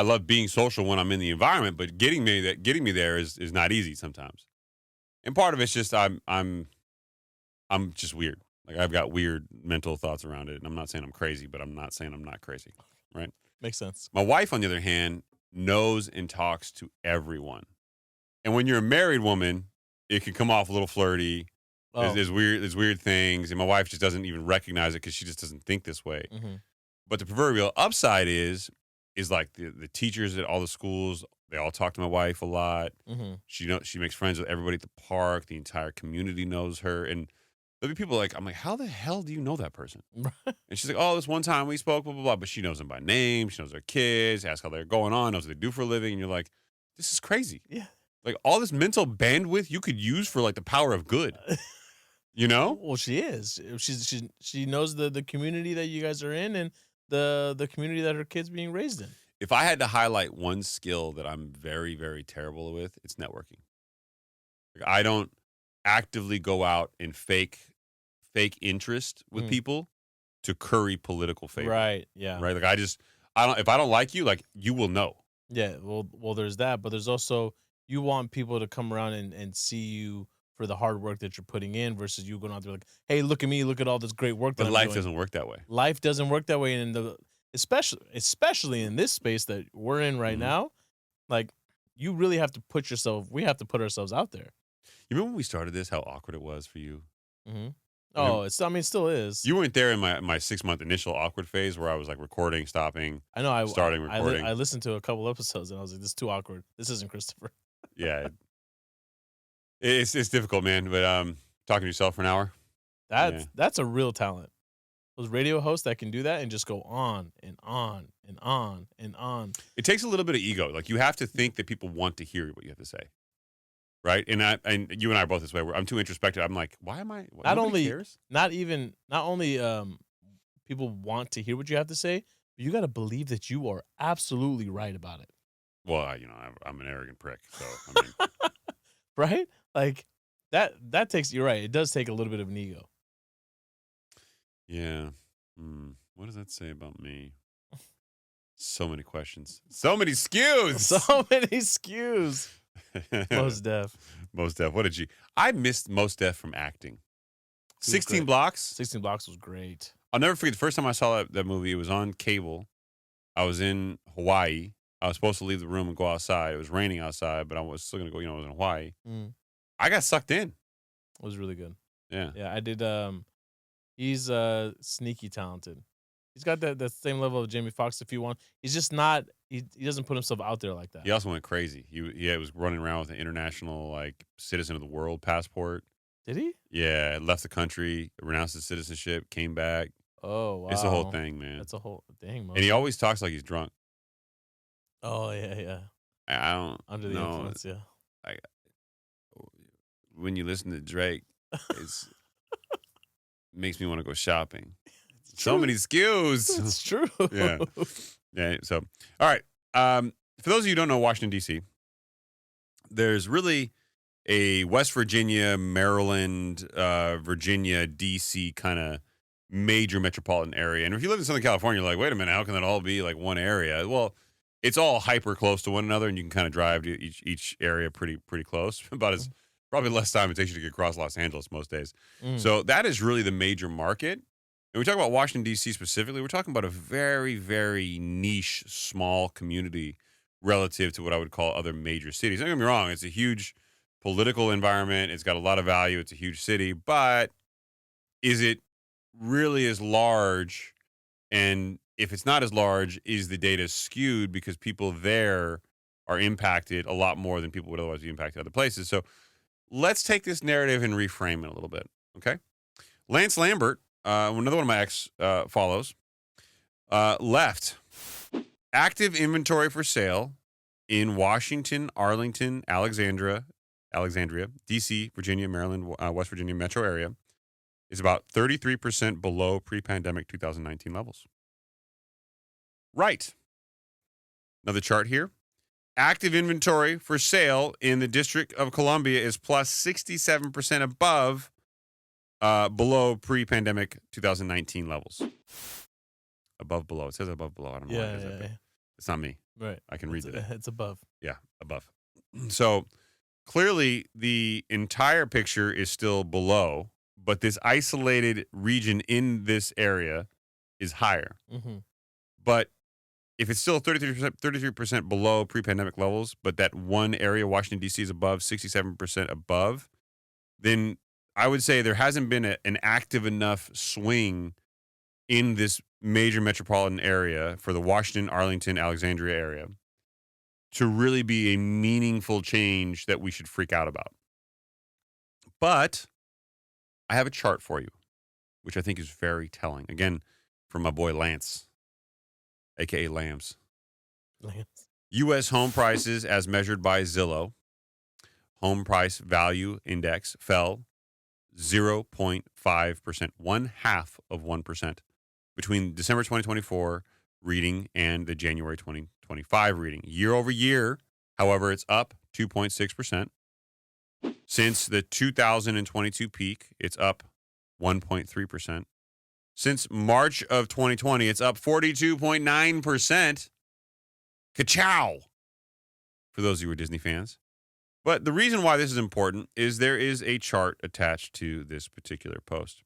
Speaker 2: love being social when I'm in the environment, but getting me there is not easy sometimes. And part of it's just I'm just weird. Like I've got weird mental thoughts around it. And I'm not saying I'm crazy, but I'm not saying I'm not crazy. Right.
Speaker 1: Makes sense.
Speaker 2: My wife, on the other hand, knows and talks to everyone. And when you're a married woman, it can come off a little flirty.
Speaker 1: Oh,
Speaker 2: There's weird things, and my wife just doesn't even recognize it because she just doesn't think this way.
Speaker 1: mhm,
Speaker 2: But the proverbial upside is like the teachers at all the schools. They all talk to my wife a lot.
Speaker 1: mhm.
Speaker 2: She makes friends with everybody at the park. The entire community knows her, and there'll be people like I'm like, how the hell do you know that person? And she's like, oh, this one time we spoke, blah blah blah. But she knows them by name. She knows their kids. Asks how they're going on. Knows what they do for a living. And you're like, this is crazy.
Speaker 1: Yeah.
Speaker 2: Like all this mental bandwidth you could use for like the power of good. You know?
Speaker 1: Well, she is. She knows the community that you guys are in and the community that her kids being raised in.
Speaker 2: If I had to highlight one skill that I'm very, very terrible with, it's networking. Like, I don't actively go out and fake interest with
Speaker 1: Mm,
Speaker 2: people to curry political favor.
Speaker 1: right. Yeah.
Speaker 2: Right? Like I don't if I don't like you, like you will know.
Speaker 1: Yeah. Well, there's that, but there's also you want people to come around and see you for the hard work that you're putting in versus you going out there like, hey, look at me, look at all this great work that
Speaker 2: But
Speaker 1: I'm
Speaker 2: life
Speaker 1: doing.
Speaker 2: doesn't work that way.
Speaker 1: Life doesn't work that way, and in the especially in this space that we're in right
Speaker 2: Mhm.
Speaker 1: now, like you really have to put yourself. We have to put ourselves out there.
Speaker 2: You remember when we started this, how awkward it was for you?
Speaker 1: Hmm.
Speaker 2: You remem
Speaker 1: Oh, it's. I mean, it still is.
Speaker 2: you weren't there in my 6-month initial awkward phase where I was like recording, stopping,
Speaker 1: I know.
Speaker 2: starting recording.
Speaker 1: I listened to a couple episodes and I was like, "This is too awkward. This isn't Christopher."
Speaker 2: Yeah, it's difficult, man. But talking to yourself for an hour, yeah.
Speaker 1: That's a real talent. Those radio hosts that can do that and just go on and on and on and on.
Speaker 2: It takes a little bit of ego. Like you have to think that people want to hear what you have to say, right? And you and I are both this way. Where I'm too introspective. I'm like, why am I?
Speaker 1: Not
Speaker 2: Nobody
Speaker 1: only,
Speaker 2: cares.
Speaker 1: not only people want to hear what you have to say, but you got to believe that you are absolutely right about it.
Speaker 2: Well, I'm an arrogant prick. So I mean,
Speaker 1: Right? Like that takes. You're right. It does take a little bit of an ego.
Speaker 2: yeah. What does that say about me? So many questions. So many skews.
Speaker 1: So many skews. Most deaf.
Speaker 2: Most Def. What did you? I missed Most Def from acting.
Speaker 1: He was
Speaker 2: 16
Speaker 1: great.
Speaker 2: Blocks.
Speaker 1: 16 Blocks was great.
Speaker 2: I'll never forget the first time I saw that movie. It was on cable. I was in Hawaii. I was supposed to leave the room and go outside. It was raining outside, but I was still gonna go. I was in Hawaii.
Speaker 1: Mm,
Speaker 2: I got sucked in.
Speaker 1: it was really good.
Speaker 2: Yeah.
Speaker 1: Yeah, I did. He's sneaky talented. He's got that same level of Jamie Foxx if you want. He's just not. He doesn't put himself out there like that.
Speaker 2: He also went crazy. He was running around with an international like citizen of the world passport.
Speaker 1: Did he?
Speaker 2: Yeah, left the country, renounced his citizenship, came back.
Speaker 1: Oh wow.
Speaker 2: It's a whole thing, man.
Speaker 1: That's a whole dang.
Speaker 2: And he always talks like he's drunk.
Speaker 1: Oh yeah, yeah.
Speaker 2: I don't
Speaker 1: Under the
Speaker 2: know.
Speaker 1: influence, yeah.
Speaker 2: I, when you listen to Drake, it's makes me want to go shopping. So many skills.
Speaker 1: It's true.
Speaker 2: Yeah. Yeah. So, all right. For those of you who don't know Washington, D.C., there's really a West Virginia, Maryland, Virginia, D.C. kind of major metropolitan area. And if you live in Southern California, you're like, wait a minute, how can that all be like one area? Well, it's all hyper close to one another, and you can kind of drive to each area pretty close. About as probably less time it takes you to get across Los Angeles most days.
Speaker 1: Mm,
Speaker 2: So that is really the major market. And we talk about Washington, D.C. specifically, we're talking about a very, very niche, small community relative to what I would call other major cities. Don't get me wrong, it's a huge political environment. It's got a lot of value. It's a huge city. But is it really as large? And if it's not as large, is the data skewed because people there are impacted a lot more than people would otherwise be impacted other places? So let's take this narrative and reframe it a little bit. Okay. Lance Lambert, another one of my ex follows, left active inventory for sale in Washington, Arlington, Alexandria, D.C., Virginia, Maryland, West Virginia metro area is about 33% below pre-pandemic 2019 levels. Right. Another chart here. Active inventory for sale in the District of Columbia is plus 67% above below pre-pandemic 2019 levels. Above, below. It says above, below. I don't know why it is that. It's not me.
Speaker 1: Right.
Speaker 2: I can read it.
Speaker 1: It's above.
Speaker 2: Yeah, above. So clearly the entire picture is still below, but this isolated region in this area is higher.
Speaker 1: Mm-hmm.
Speaker 2: But if it's still 33% below pre-pandemic levels, but that one area, Washington, D.C. is above, 67% above, then I would say there hasn't been an active enough swing in this major metropolitan area for the Washington, Arlington, Alexandria area to really be a meaningful change that we should freak out about. But I have a chart for you, which I think is very telling. Again, from my boy Lance, a.k.a. Lambs. U.S. home prices as measured by Zillow, home price value index fell 0.5%, 0.5% between December 2024 reading and the January 2025 reading. Year over year, however, it's up 2.6%. Since the 2022 peak, it's up 1.3%. Since March of 2020, it's up 42.9%. Ka-chow! For those of you who are Disney fans. But the reason why this is important is there is a chart attached to this particular post.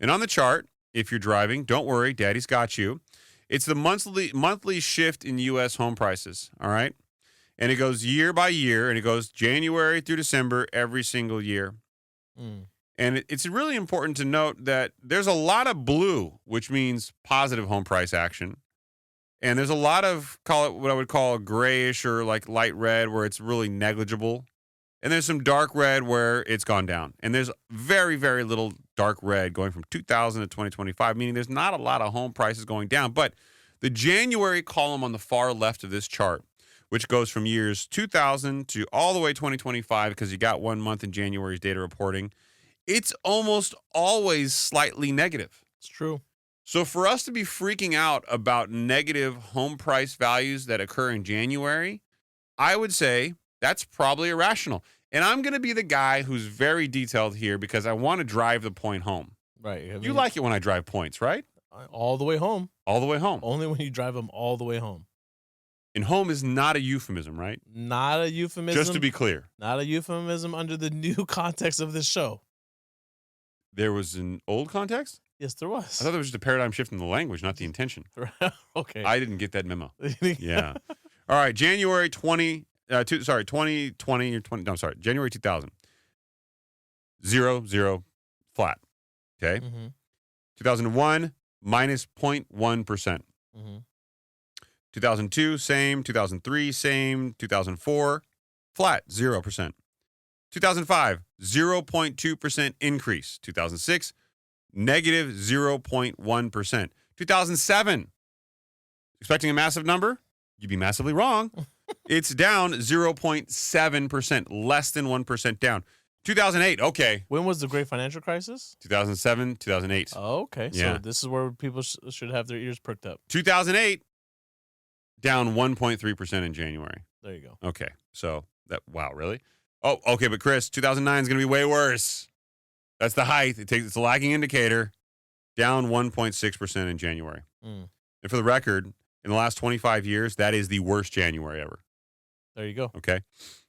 Speaker 2: And on the chart, if you're driving, don't worry, Daddy's got you. It's the monthly shift in U.S. home prices, all right? And it goes year by year, and it goes January through December every single year.
Speaker 1: Mm.
Speaker 2: And it's really important to note that there's a lot of blue, which means positive home price action. And there's a lot of, call it what I would call grayish or like light red, where it's really negligible. And there's some dark red where it's gone down. And there's very, very little dark red going from 2000 to 2025, meaning there's not a lot of home prices going down. But the January column on the far left of this chart, which goes from years 2000 to all the way 2025, because you got 1 month in January's data reporting, it's almost always slightly negative.
Speaker 1: It's true.
Speaker 2: So for us to be freaking out about negative home price values that occur in January, I would say that's probably irrational. And I'm going to be the guy who's very detailed here because I want to drive the point home.
Speaker 1: Right. I mean,
Speaker 2: you like it when I drive points, right?
Speaker 1: All the way home.
Speaker 2: All the way home.
Speaker 1: Only when you drive them all the way home.
Speaker 2: And home is not a euphemism, right?
Speaker 1: Not a euphemism.
Speaker 2: Just to be clear.
Speaker 1: Not a euphemism under the new context of this show.
Speaker 2: There was an old context?
Speaker 1: Yes, there was.
Speaker 2: I thought there was just a paradigm shift in the language, not the intention.
Speaker 1: Okay.
Speaker 2: I didn't get that memo. Yeah. All right. January 2020 or 20. No, sorry. January 2000. 0, 0, flat. Okay.
Speaker 1: Mm-hmm.
Speaker 2: 2001, minus 0.1%.
Speaker 1: Mm-hmm.
Speaker 2: 2002, same. 2003, same. 2004, flat, 0%. 2005, 0.2% increase. 2006, negative 0.1%. 2007, expecting a massive number? You'd be massively wrong. It's down 0.7%, less than 1% down. 2008, okay.
Speaker 1: When was the great financial crisis?
Speaker 2: 2007, 2008.
Speaker 1: Oh, okay.
Speaker 2: Yeah.
Speaker 1: So this is where people should have their ears pricked up.
Speaker 2: 2008, down 1.3% in January.
Speaker 1: There you go.
Speaker 2: Okay. So wow, really? Oh, okay. But Chris, 2009 is going to be way worse. That's the height. It's a lagging indicator. Down 1.6% in January.
Speaker 1: Mm.
Speaker 2: And for the record, in the last 25 years, that is the worst January ever.
Speaker 1: There you go.
Speaker 2: Okay.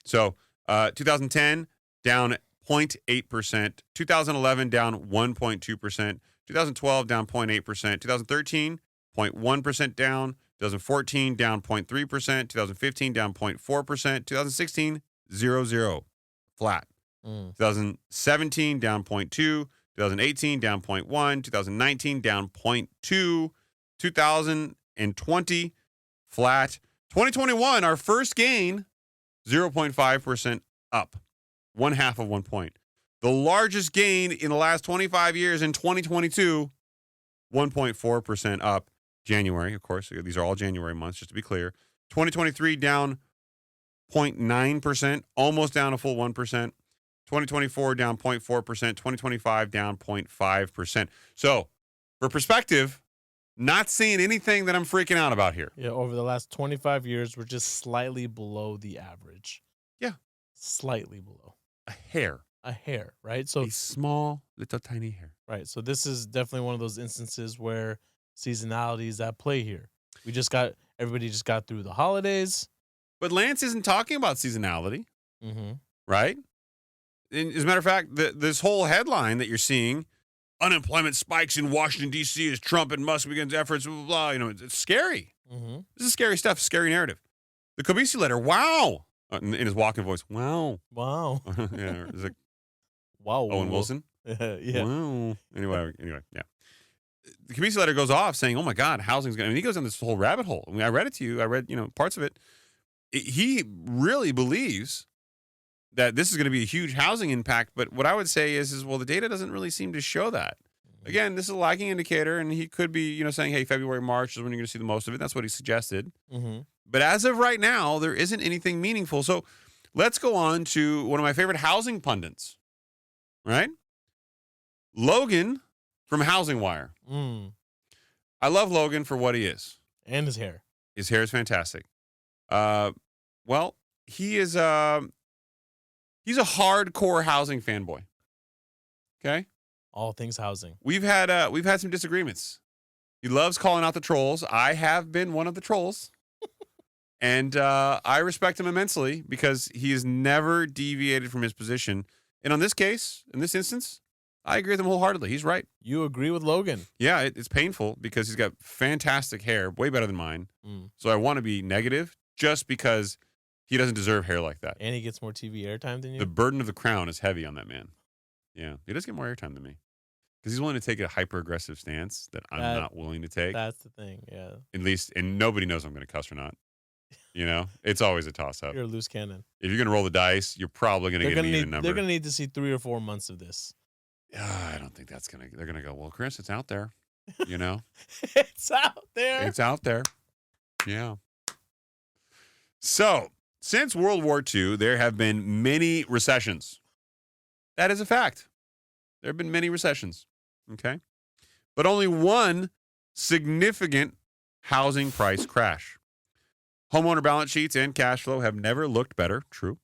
Speaker 2: So 2010, down 0.8%. 2011, down 1.2%. 2012 down 0.8%, 2013 0.1% down, 2014 down 0.3%, 2015 down 0.4%, 2016 0 flat. 2017 down 0.2, 2018 down 0.1, 2019 down 0.2, 2020 flat. 2021, our first gain, 0.5% up, 1/2 of 1 point. The largest gain in the last 25 years in 2022, 1.4% up. January, of course, these are all January months, just to be clear. 2023 down 0.9%, almost down a full 1%. 2024 down 0.4%. 2025 down 0.5%. So, for perspective, not seeing anything that I'm freaking out about here.
Speaker 1: Yeah, over the last 25 years, we're just slightly below the average.
Speaker 2: Yeah.
Speaker 1: Slightly below.
Speaker 2: A hair.
Speaker 1: A hair, right? So
Speaker 2: a small, little, tiny hair.
Speaker 1: Right. So this is definitely one of those instances where seasonality is at play here. Everybody just got through the holidays.
Speaker 2: But Lance isn't talking about seasonality, right? And as a matter of fact, this whole headline that you're seeing, unemployment spikes in Washington, D.C. as Trump and Musk begins efforts, blah, blah, blah, it's scary. This is scary stuff, scary narrative. The Kobisi letter, wow. In his walking voice, wow.
Speaker 1: Wow.
Speaker 2: Yeah, it's like,
Speaker 1: wow.
Speaker 2: Owen Wilson?
Speaker 1: Yeah.
Speaker 2: Wow. Anyway, yeah. The Kobisi letter goes off saying, oh my God, housing's going to, he goes down this whole rabbit hole. I mean, I read it to you. I read, parts of it. He really believes that this is going to be a huge housing impact. But what I would say is, well, the data doesn't really seem to show that. Again, this is a lagging indicator, and he could be, saying, hey, February, March is when you're going to see the most of it. That's what he suggested. But as of right now, there isn't anything meaningful. So let's go on to one of my favorite housing pundits, right? Logan from Housing Wire. I love Logan for what he is.
Speaker 1: And his hair.
Speaker 2: His hair is fantastic. Well, he is he's a hardcore housing fanboy. Okay?
Speaker 1: All things housing.
Speaker 2: We've had some disagreements. He loves calling out the trolls. I have been one of the trolls. And I respect him immensely because he has never deviated from his position. And in this instance, I agree with him wholeheartedly. He's right.
Speaker 1: You agree with Logan?
Speaker 2: Yeah, it's painful because he's got fantastic hair, way better than mine. So I want to be negative just because he doesn't deserve hair like that.
Speaker 1: And he gets more TV airtime than you?
Speaker 2: The burden of the crown is heavy on that man. Yeah, he does get more airtime than me because he's willing to take a hyper-aggressive stance that I'm not willing to take.
Speaker 1: That's the thing, yeah.
Speaker 2: At least, and nobody knows I'm going to cuss or not. It's always a toss-up.
Speaker 1: You're a loose cannon.
Speaker 2: If you're going to roll the dice, you're probably going to get an even number.
Speaker 1: They're going to need to see 3 or 4 months of this.
Speaker 2: I don't think that's going to... They're going to go, well, Chris, it's out there.
Speaker 1: It's out there.
Speaker 2: It's out there. Yeah. So, since World War II, there have been many recessions. That is a fact. There have been many recessions. Okay? But only one significant housing price crash. Homeowner balance sheets and cash flow have never looked better. True.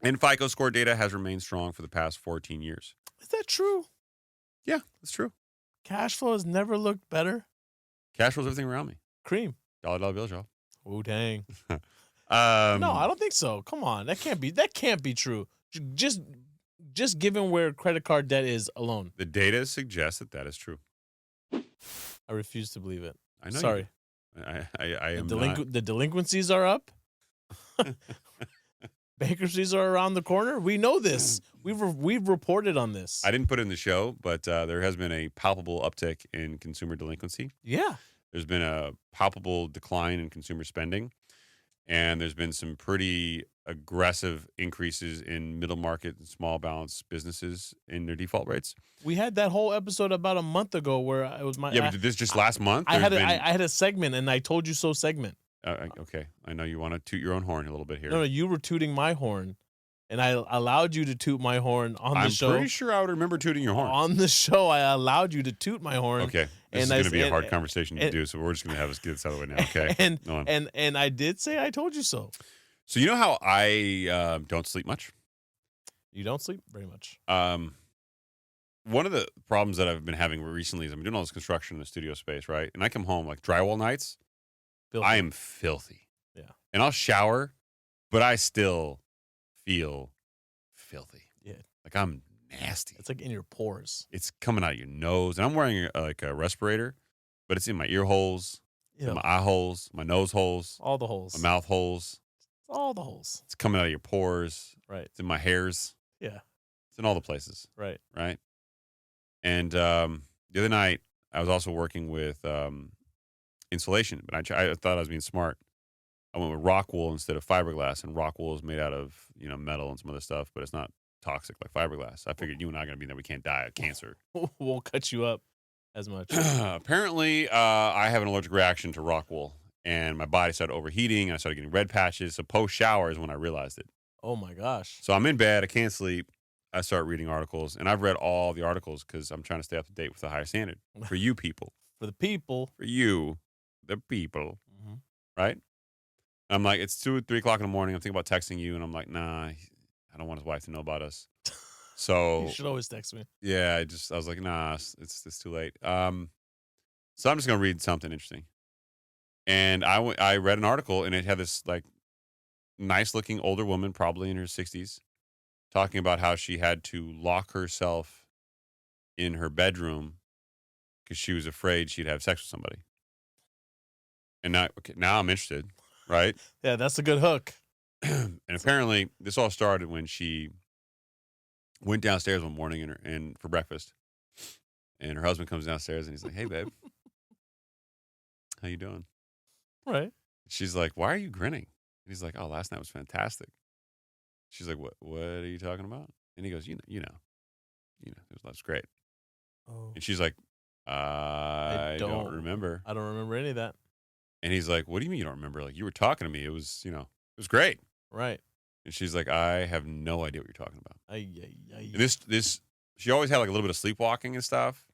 Speaker 2: And FICO score data has remained strong for the past 14 years.
Speaker 1: Is that true?
Speaker 2: Yeah, that's true.
Speaker 1: Cash flow has never looked better?
Speaker 2: Cash flow's everything around me.
Speaker 1: Cream.
Speaker 2: Dollar bills, y'all.
Speaker 1: Oh, dang.
Speaker 2: No,
Speaker 1: I don't think so. Come on. That can't be true. Just given where credit card debt is alone.
Speaker 2: The data suggests that is true.
Speaker 1: I refuse to believe it.
Speaker 2: I know.
Speaker 1: Sorry.
Speaker 2: I am
Speaker 1: The delinquencies are up. Bankruptcies are around the corner. We know this. We've reported on this.
Speaker 2: I didn't put it in the show, but there has been a palpable uptick in consumer delinquency.
Speaker 1: Yeah.
Speaker 2: There's been a palpable decline in consumer spending, and there's been some pretty aggressive increases in middle market and small balance businesses in their default rates.
Speaker 1: We had that whole episode about a month ago where it was my...
Speaker 2: Yeah, but did this just last month?
Speaker 1: I had a segment, and I told you so segment.
Speaker 2: Okay. I know you want to toot your own horn a little bit here.
Speaker 1: No, you were tooting my horn, and I allowed you to toot my horn on the show.
Speaker 2: I'm pretty sure I would remember tooting your horn.
Speaker 1: On the show, I allowed you to toot my horn.
Speaker 2: Okay. This is going to be a hard conversation to do, so we're just going to have us get this out of the way now, okay?
Speaker 1: And I did say I told you so.
Speaker 2: So you know how I don't sleep much?
Speaker 1: You don't sleep very much.
Speaker 2: One of the problems that I've been having recently is I'm doing all this construction in the studio space, right? And I come home, like drywall nights, filthy. I am filthy.
Speaker 1: Yeah.
Speaker 2: And I'll shower, but I still feel filthy.
Speaker 1: Yeah.
Speaker 2: Like I'm nasty.
Speaker 1: It's like in your pores.
Speaker 2: It's coming out of your nose. And I'm wearing like a respirator, but it's in my ear holes, it's in
Speaker 1: Ew.
Speaker 2: my eye holes, my nose holes,
Speaker 1: All the
Speaker 2: my
Speaker 1: holes.
Speaker 2: mouth holes.
Speaker 1: All the holes.
Speaker 2: It's coming out of your pores.
Speaker 1: Right.
Speaker 2: It's in my hairs.
Speaker 1: Yeah.
Speaker 2: It's in all the places.
Speaker 1: Right.
Speaker 2: Right. And the other night, I was also working with insulation, but I thought I was being smart. I went with rock wool instead of fiberglass, and rock wool is made out of metal and some other stuff, but it's not toxic like fiberglass. I figured you and I are going to be there. We can't die of cancer.
Speaker 1: Won't cut you up as much.
Speaker 2: Apparently, I have an allergic reaction to rock wool, and my body started overheating, and I started getting red patches. So post shower is when I realized it.
Speaker 1: Oh my gosh.
Speaker 2: So I'm in bed. I can't sleep. I start reading articles, and I've read all the articles because I'm trying to stay up to date with the higher standard for you people.
Speaker 1: For the people.
Speaker 2: For you, the people.
Speaker 1: Mm-hmm.
Speaker 2: Right? And I'm like, it's 2 or 3 o'clock in the morning. I'm thinking about texting you, and I'm like, nah, I don't want his wife to know about us. So
Speaker 1: You should always text me.
Speaker 2: yeah, I was like, nah, it's too late. So I'm just gonna read something interesting. And I read an article, and it had this like nice looking older woman, probably in her 60s, talking about how she had to lock herself in her bedroom because she was afraid she'd have sex with somebody. And now I'm interested, right?
Speaker 1: Yeah, that's a good hook.
Speaker 2: And apparently, this all started when she went downstairs one morning and for breakfast, and her husband comes downstairs and he's like, "Hey, babe, how you doing?"
Speaker 1: Right.
Speaker 2: She's like, "Why are you grinning?" And he's like, "Oh, last night was fantastic." She's like, "What are you talking about?" And he goes, "You know, that's great."
Speaker 1: Oh.
Speaker 2: And she's like, "I don't remember."
Speaker 1: I don't remember any of that.
Speaker 2: And he's like, "What do you mean you don't remember? Like, you were talking to me. It was, it was great."
Speaker 1: Right.
Speaker 2: And she's like, "I have no idea what you're talking about."
Speaker 1: Ay.
Speaker 2: And this, she always had like a little bit of sleepwalking and stuff,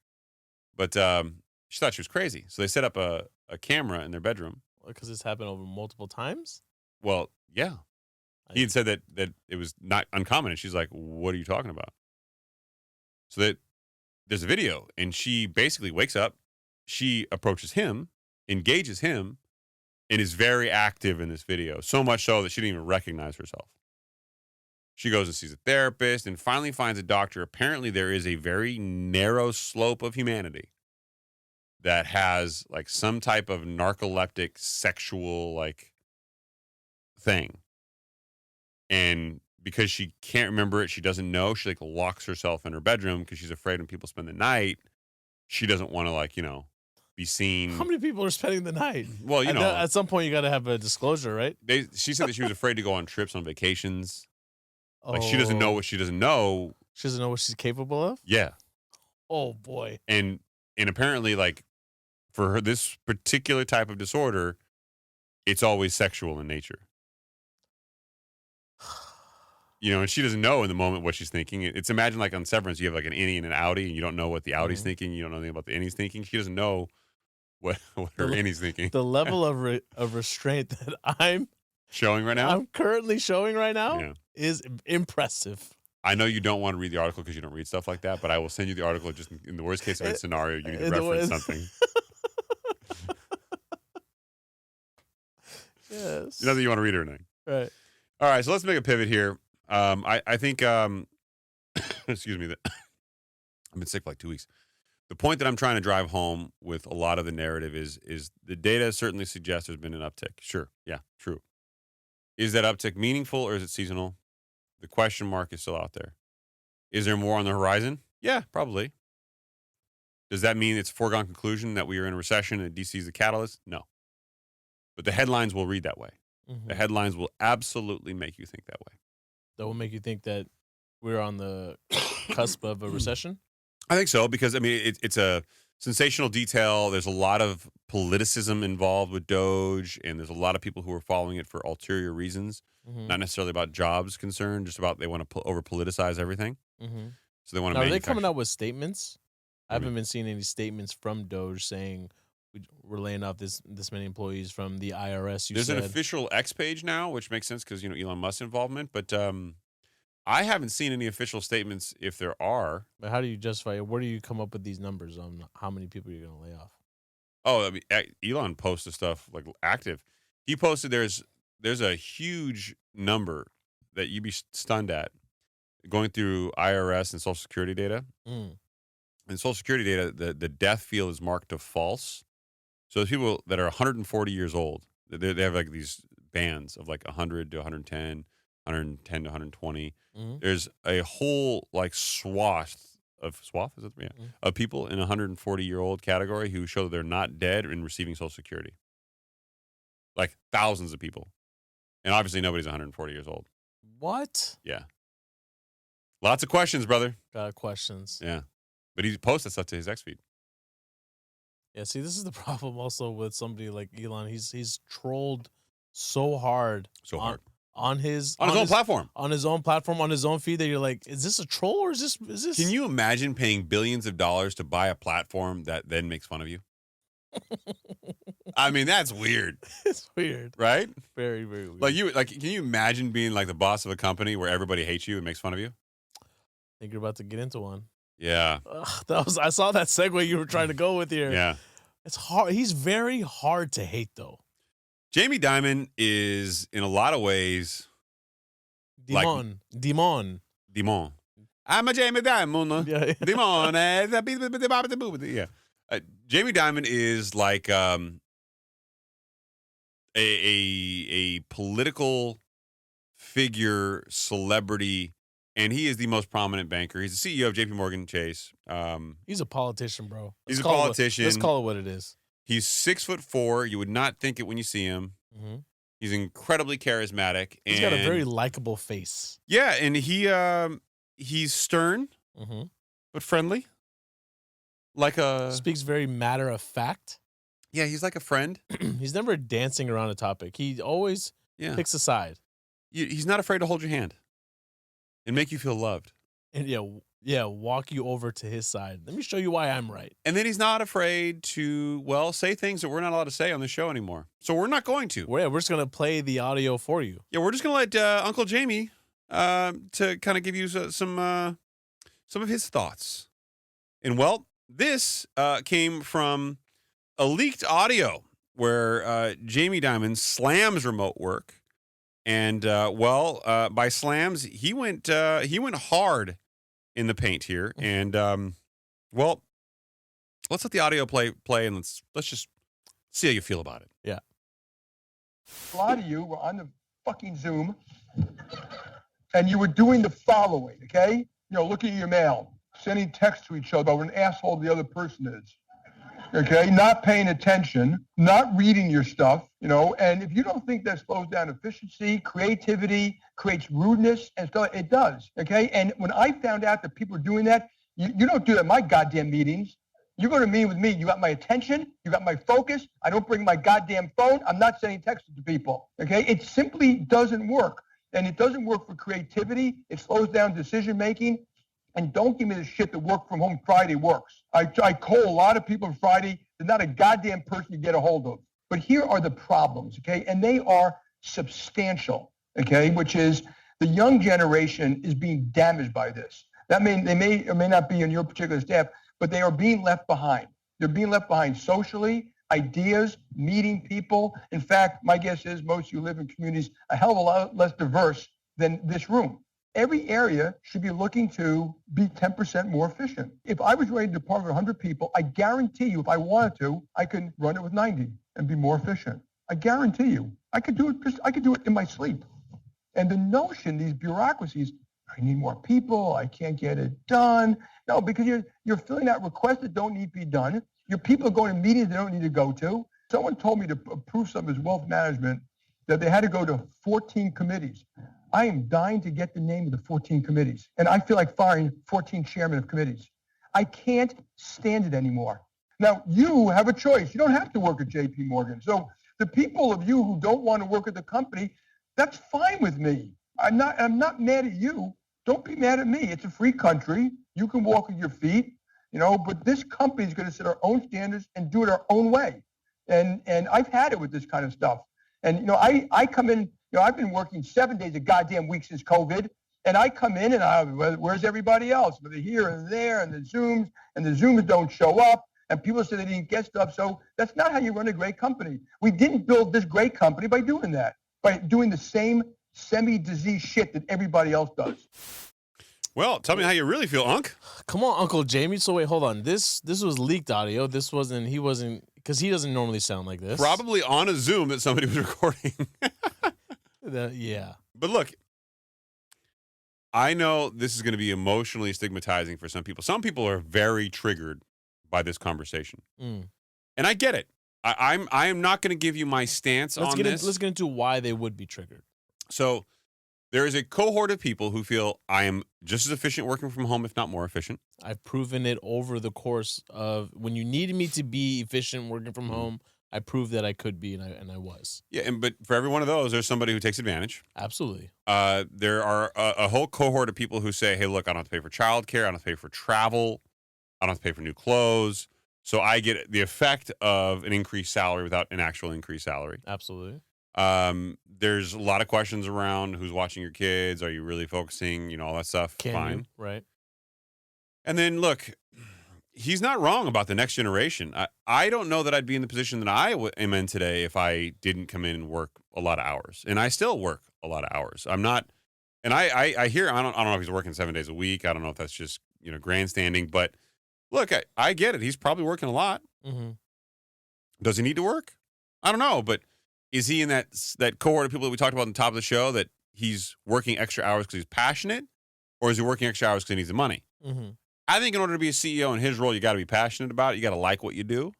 Speaker 2: but she thought she was crazy. So they set up a camera in their bedroom.
Speaker 1: Because it's happened over multiple times?
Speaker 2: Well, yeah. He had said that it was not uncommon, and she's like, "What are you talking about?" So that there's a video, and she basically wakes up, she approaches him, engages him, and is very active in this video. So much so that she didn't even recognize herself. She goes and sees a therapist and finally finds a doctor. Apparently, there is a very narrow slope of humanity that has like some type of narcoleptic sexual like thing. And because she can't remember it, she doesn't know, she like locks herself in her bedroom because she's afraid when people spend the night, she doesn't want to like, be seen.
Speaker 1: How many people are spending the night?
Speaker 2: Well,
Speaker 1: at some point you got to have a disclosure, right?
Speaker 2: She said that she was afraid to go on trips, on vacations. Like she
Speaker 1: Oh.
Speaker 2: doesn't know what she doesn't know.
Speaker 1: She doesn't know what she's capable of?
Speaker 2: Yeah.
Speaker 1: Oh boy.
Speaker 2: And apparently like for her, this particular type of disorder, it's always sexual in nature. And she doesn't know in the moment what she's thinking. It's imagine like on Severance, you have like an innie and an outie, and you don't know what the outie's thinking. You don't know anything about the innie's thinking. She doesn't know what her innie's thinking.
Speaker 1: The level of restraint that I'm
Speaker 2: showing right now?
Speaker 1: I'm currently showing right now
Speaker 2: Yeah.
Speaker 1: is impressive.
Speaker 2: I know you don't want to read the article because you don't read stuff like that, but I will send you the article just in the worst case event scenario. You need to reference something.
Speaker 1: Yes.
Speaker 2: Not that you want to read it or anything.
Speaker 1: Right.
Speaker 2: All right, so let's make a pivot here. I think, excuse me, I've been sick for like 2 weeks. The point that I'm trying to drive home with a lot of the narrative is the data certainly suggests there's been an uptick. Sure. Yeah, true. Is that uptick meaningful or is it seasonal? The question mark is still out there. Is there more on the horizon? Yeah, probably. Does that mean it's a foregone conclusion that we are in a recession and DC is the catalyst? No. But the headlines will read that way.
Speaker 1: Mm-hmm.
Speaker 2: The headlines will absolutely make you think that way.
Speaker 1: That will make you think that we're on the cusp of a recession?
Speaker 2: I think so, because, I mean, it's a sensational detail. There's a lot of politicism involved with Doge, and there's a lot of people who are following it for ulterior reasons, not necessarily about jobs concern, just about they want to over-politicize everything.
Speaker 1: Mm-hmm.
Speaker 2: So they want to
Speaker 1: Now, are they coming out with statements? I haven't been seeing any statements from Doge saying we're laying off this many employees from the IRS.
Speaker 2: There's an official X page now, which makes sense because, Elon Musk's involvement, but I haven't seen any official statements if there are.
Speaker 1: But how do you justify it? Where do you come up with these numbers on how many people you're going to lay off?
Speaker 2: Oh, I mean, Elon posted stuff like active. He posted there's a huge number that you'd be stunned at. going through IRS and Social Security data.
Speaker 1: Mm.
Speaker 2: In Social Security data, the death field is marked to false. So there's people that are 140 years old. They have like these bands of like 100 to 110, 110 to 120.
Speaker 1: Mm.
Speaker 2: There's a whole like swath is it? Yeah,
Speaker 1: Mm.
Speaker 2: of people in a 140-year-old category who show that they're not dead and receiving Social Security. Like thousands of people, and obviously nobody's 140 years old.
Speaker 1: What?
Speaker 2: Yeah, lots of questions, brother.
Speaker 1: Got questions.
Speaker 2: Yeah, but he posts that stuff to his X feed.
Speaker 1: Yeah, see, this is the problem also with somebody like Elon. He's trolled so hard.
Speaker 2: So hard.
Speaker 1: On his
Speaker 2: own platform.
Speaker 1: On his own platform, on his own feed that you're like, is this a troll or is this
Speaker 2: Can you imagine paying billions of dollars to buy a platform that then makes fun of you? I mean, that's weird.
Speaker 1: It's weird.
Speaker 2: Right?
Speaker 1: Very, very weird.
Speaker 2: Can you imagine being like the boss of a company where everybody hates you and makes fun of you?
Speaker 1: I think you're about to get into one.
Speaker 2: Yeah.
Speaker 1: I saw that segue you were trying to go with here.
Speaker 2: Yeah.
Speaker 1: It's hard. He's very hard to hate though.
Speaker 2: Jamie Dimon is in a lot of ways
Speaker 1: Dimon.
Speaker 2: I'm a Jamie Dimon.
Speaker 1: Yeah.
Speaker 2: Dimon. Yeah. Jamie Dimon is like a political figure, celebrity, and he is the most prominent banker. He's the CEO of JP Morgan Chase.
Speaker 1: He's a politician, bro.
Speaker 2: He's a politician.
Speaker 1: Let's call it what it is.
Speaker 2: He's 6'4". You would not think it when you see him.
Speaker 1: Mm-hmm.
Speaker 2: He's incredibly charismatic.
Speaker 1: He's got a very likable face.
Speaker 2: Yeah, and he's stern, but friendly.
Speaker 1: Speaks very matter of fact.
Speaker 2: Yeah, he's like a friend.
Speaker 1: He's never dancing around a topic. He always picks a side.
Speaker 2: He's not afraid to hold your hand and make you feel loved.
Speaker 1: And walk you over to his side. Let me show you why I'm right.
Speaker 2: And then he's not afraid to, say things that we're not allowed to say on the show anymore. So we're not going to.
Speaker 1: We're just going to play the audio for you.
Speaker 2: Yeah, we're just going to let Uncle Jamie to kind of give you some of his thoughts. And, this came from a leaked audio where Jamie Dimon slams remote work. And, by slams, he went hard in the paint here. And, let's let the audio play and let's just see how you feel about it.
Speaker 1: Yeah.
Speaker 3: A lot of you were on the fucking Zoom and you were doing the following, okay? Looking at your mail, sending texts to each other about what an asshole the other person is. Okay, not paying attention, not reading your stuff, and if you don't think that slows down efficiency, creativity, creates rudeness and stuff, it does, okay? And when I found out that people are doing that, you don't do that in my goddamn meetings. You go to a meeting with me, you got my attention, you got my focus, I don't bring my goddamn phone, I'm not sending texts to people, okay? It simply doesn't work, and it doesn't work for creativity, it slows down decision-making. And don't give me the shit that work from home Friday works. I call a lot of people on Friday. They're not a goddamn person to get a hold of. But here are the problems, okay? And they are substantial, okay? Which is the young generation is being damaged by this. That means they may or may not be on your particular staff, but they are being left behind. They're being left behind socially, ideas, meeting people. In fact, my guess is most of you live in communities a hell of a lot less diverse than this room. Every area should be looking to be 10% more efficient. If I was running a department of 100 people, I guarantee you, if I wanted to, I could run it with 90 and be more efficient. I guarantee you. I could do it in my sleep. And the notion, these bureaucracies, I need more people, I can't get it done. No, because you're filling out requests that don't need to be done. Your people are going to meetings they don't need to go to. Someone told me to approve some of his wealth management that they had to go to 14 committees. I am dying to get the name of the 14 committees. And I feel like firing 14 chairmen of committees. I can't stand it anymore. Now, you have a choice. You don't have to work at JP Morgan. So the people of you who don't want to work at the company, that's fine with me. I'm not mad at you. Don't be mad at me. It's a free country. You can walk with your feet, but this company is going to set our own standards and do it our own way. And I've had it with this kind of stuff. And, I come in, I've been working 7 days a goddamn week since COVID, and I come in and where's everybody else? They're here and there, and the Zooms don't show up, and people say they didn't get stuff. So that's not how you run a great company. We didn't build this great company by doing that, by doing the same semi-disease shit that everybody else does.
Speaker 2: Well, tell me how you really feel, Unc.
Speaker 1: Come on, Uncle Jamie. So wait, hold on. This was leaked audio. This wasn't. He wasn't, because he doesn't normally sound like this.
Speaker 2: Probably on a Zoom that somebody was recording.
Speaker 1: Yeah.
Speaker 2: But look, I know this is going to be emotionally stigmatizing for some people. Some people are very triggered by this conversation, and I get it. I am not going to give you my stance on this.
Speaker 1: Let's get into why they would be triggered.
Speaker 2: So there is a cohort of people who feel I am just as efficient working from home, if not more efficient.
Speaker 1: I've proven it over the course of when you needed me to be efficient working from home. I proved that I could be, and I was.
Speaker 2: Yeah, but for every one of those, there's somebody who takes advantage.
Speaker 1: Absolutely.
Speaker 2: There are a whole cohort of people who say, hey, look, I don't have to pay for childcare. I don't have to pay for travel. I don't have to pay for new clothes. So I get the effect of an increased salary without an actual increased salary.
Speaker 1: Absolutely.
Speaker 2: There's a lot of questions around who's watching your kids. Are you really focusing? All that stuff. Fine.
Speaker 1: Right.
Speaker 2: And then, look, he's not wrong about the next generation. I don't know that I'd be in the position that I am in today if I didn't come in and work a lot of hours. And I still work a lot of hours. I'm not, and I hear, I don't know if he's working 7 days a week. I don't know if that's just, grandstanding. But look, I get it. He's probably working a lot.
Speaker 1: Mm-hmm.
Speaker 2: Does he need to work? I don't know. But is he in that cohort of people that we talked about on the top of the show that he's working extra hours because he's passionate? Or is he working extra hours because he needs the money?
Speaker 1: Mm-hmm.
Speaker 2: I think in order to be a CEO in his role, you got to be passionate about it. You got to like what you do.